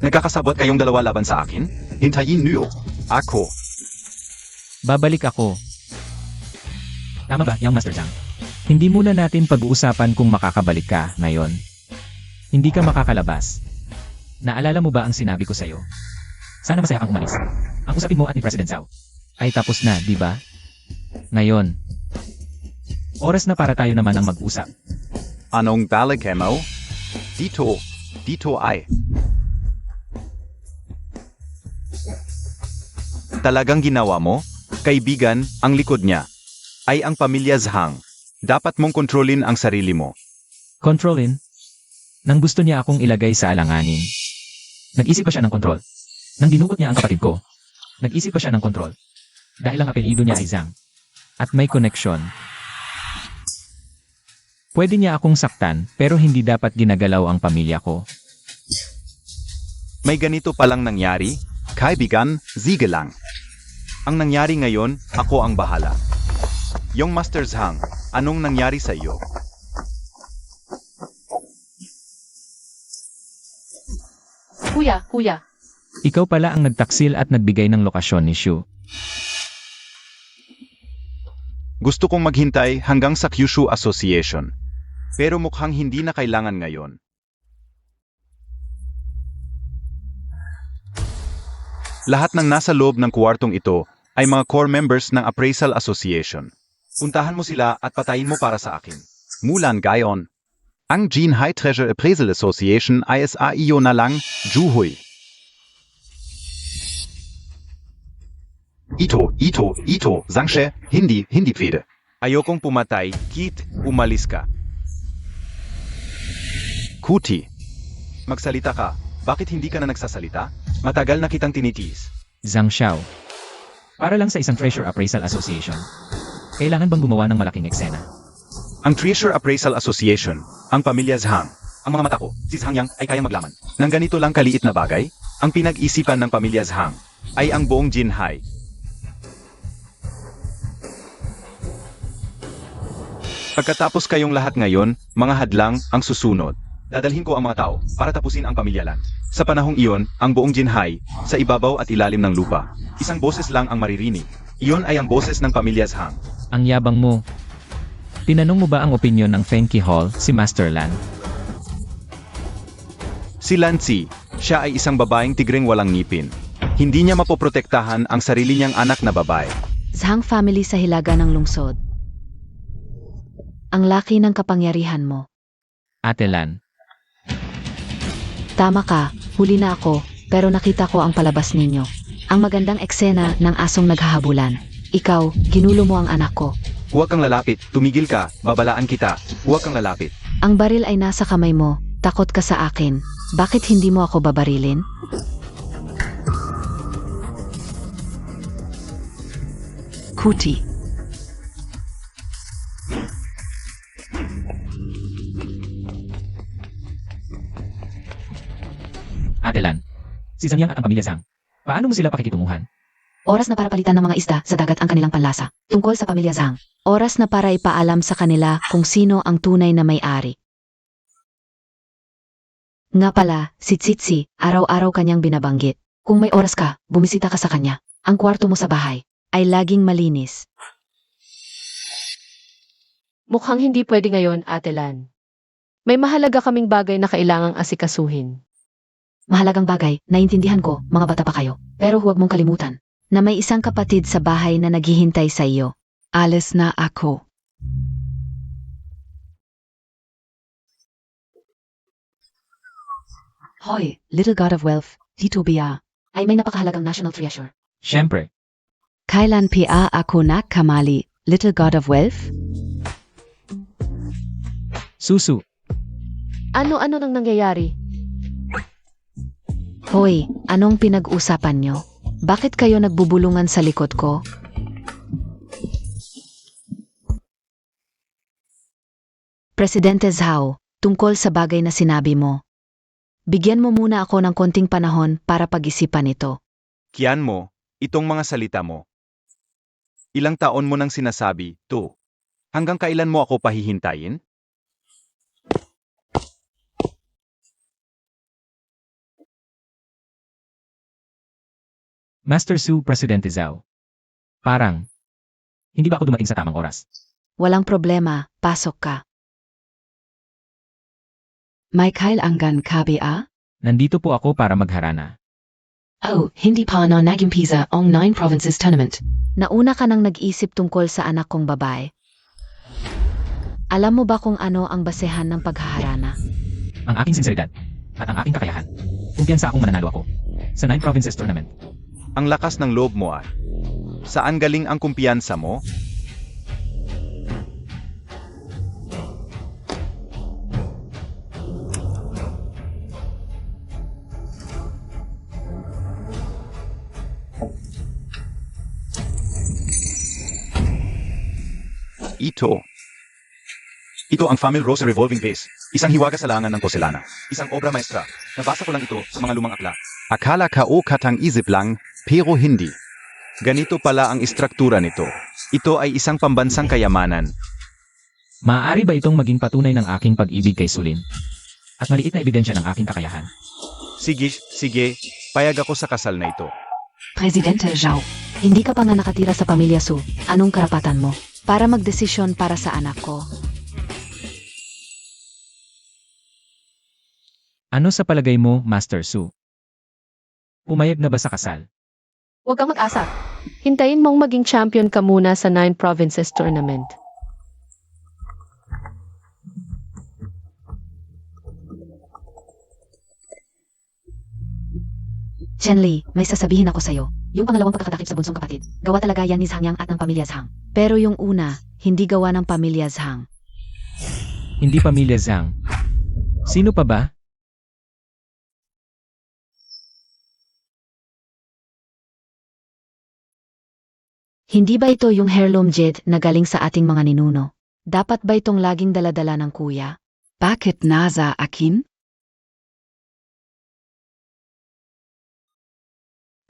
Nagkakasabot kayong dalawa laban sa akin? Hintayin niyo. Ako. Babalik ako. Tama ba, Young Master Zhang? Hindi muna natin pag-uusapan kung makakabalik ka ngayon. Hindi ka makakalabas. Naalala mo ba ang sinabi ko sa'yo? Sana masaya kang umalis. Ang usapin mo at ni President Zhao ay tapos na, di ba? Ngayon, oras na para tayo naman ang mag-usap. Anong balik mo? Dito ay. Talagang ginawa mo? Kaibigan, ang likod niya ay ang pamilya Zhang. Dapat mong kontrolin ang sarili mo. Kontrolin? Nang gusto niya akong ilagay sa alanganin. Nag-isip pa siya ng kontrol. Nang dinukot niya ang kapatid ko, nag-isip pa siya ng kontrol. Dahil ang apelyido niya ay Zhang. At may koneksyon. Pwede niya akong saktan, pero hindi dapat ginagalaw ang pamilya ko. May ganito palang nangyari? Kaibigan, sige lang. Ang nangyari ngayon, ako ang bahala. Yung Master Zhang, anong nangyari sa iyo? Kuya. Ikaw pala ang nagtaksil at nagbigay ng lokasyon ni Shu. Gusto kong maghintay hanggang sa Kyushu Association. Pero mukhang hindi na kailangan ngayon. Lahat ng nasa loob ng kwartong ito ay mga core members ng Appraisal Association. Puntahan mo sila at patayin mo para sa akin. Mulan gayon. Ang Jin High Treasure Appraisal Association ISA iyo na lang, Juhoy. Ito, Zangshe, hindi pwede. Ayokong pumatay, Kit, umalis ka. Kuti. Magsalita ka, bakit hindi ka na nagsasalita? Matagal na kitang tinitiis. Zhang Xiao. Para lang sa isang Treasure Appraisal Association. Kailangan bang gumawa ng malaking eksena? Ang Treasure Appraisal Association, ang pamilya Zhang, ang mga mata ko, si Zhang Yang ay kayang maglaman. Nang ganito lang kaliit na bagay, ang pinag-isipan ng pamilya Zhang ay ang buong Jinhai. Pagkatapos kayong lahat ngayon, mga hadlang ang susunod. Dadalhin ko ang mga tao para tapusin ang pamilyalan. Sa panahong iyon, ang buong Jinhai, sa ibabaw at ilalim ng lupa, isang boses lang ang maririnig. Iyon ay ang boses ng pamilya Zhang. Ang yabang mo. Tinanong mo ba ang opinyon ng Fenki Hall, si Master Lan? Si Lanzi, siya ay isang babaeng tigreng walang ngipin. Hindi niya mapoprotektahan ang sarili niyang anak na babae. Zhang family sa hilaga ng lungsod. Ang laki ng kapangyarihan mo. Ate Lan. Tama ka, huli na ako, pero nakita ko ang palabas ninyo. Ang magandang eksena ng asong naghahabulan. Ikaw, ginulo mo ang anak ko. Huwag kang lalapit, tumigil ka, babalaan kita. Huwag kang lalapit. Ang baril ay nasa kamay mo, takot ka sa akin. Bakit hindi mo ako babarilin? Kuti. Ate Lan. Si Zhang Yang at ang pamilya Zhang. Paano mo sila pakikitunguhan? Oras na para palitan ng mga isda sa dagat ang kanilang panlasa. Tungkol sa pamilya Zhang. Oras na para ipaalam sa kanila kung sino ang tunay na may-ari. Nga pala, si Tsitsi, araw-araw kanyang binabanggit. Kung may oras ka, bumisita ka sa kanya. Ang kwarto mo sa bahay ay laging malinis. Mukhang hindi pwede ngayon, Ate Lan. May mahalaga kaming bagay na kailangang asikasuhin. Mahalagang bagay, naintindihan ko, mga bata pa kayo. Pero huwag mong kalimutan na may isang kapatid sa bahay na naghihintay sa iyo. Alis na ako. Hoy, little god of wealth, dito ba? Ay may napakahalagang national treasure. Siyempre, Kailan pa ako nakamali, little god of wealth? Susu, Ano-ano nang nangyayari? Hoy, anong pinag-usapan nyo? Bakit kayo nagbubulungan sa likod ko? Presidente Zhao, tungkol sa bagay na sinabi mo. Bigyan mo muna ako ng konting panahon para pag-isipan ito. Kian mo, itong mga salita mo. Ilang taon mo nang sinasabi, to. Hanggang kailan mo ako pahihintayin? Master Su, Presidente Zhao. Parang, hindi ba ako dumating sa tamang oras? Walang problema, pasok ka. May kailangan ka ba? Nandito po ako para magharana. Oh, hindi pa na nag-umpisa ang 9 Provinces Tournament. Nauna ka nang nag-isip tungkol sa anak kong babae. Alam mo ba kung ano ang basehan ng paghaharana? Ang aking sinseridad at ang aking kakayahan. Kumpiyansa akong mananalo ako sa 9 Provinces Tournament. Ang lakas ng loob mo ay. Saan galing ang kumpiyansa mo? Ito ang Family Rose Revolving Vase. Isang hiwaga sa langan ng porselana. Isang obra maestra. Nabasa ko lang ito sa mga lumang akla. Akala ka o katang isip lang, pero hindi. Ganito pala ang istruktura nito. Ito ay isang pambansang kayamanan. Maaari ba itong maging patunay ng aking pag-ibig kay Sulin? At maliit na ebidensya ng aking kakayahan. Sige, payag ako sa kasal na ito. Presidente Zhao. Hindi ka pa nga nakatira sa pamilya Su. Anong karapatan mo? Para magdesisyon para sa anak ko. Ano sa palagay mo, Master Su? Pumayag na ba sa kasal? Huwag kang mag-asa. Hintayin mong maging champion ka muna sa 9 Provinces Tournament. Chenli, may sasabihin ako sa'yo. Yung pangalawang pagkakatakip sa bunsong kapatid, gawa talaga yan ni Zhangyang at ng pamilya Zhang. Pero yung una, hindi gawa ng pamilya Zhang. Hindi pamilya Zhang. Sino pa ba? Hindi ba ito yung heirloom jade na galing sa ating mga ninuno? Dapat ba itong laging daladala ng kuya? Bakit nasa akin?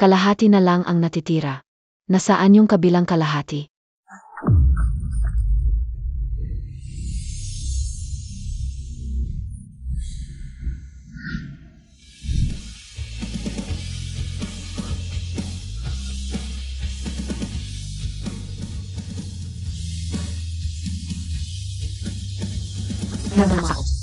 Kalahati na lang ang natitira. Nasaan yung kabilang kalahati? Naman ako.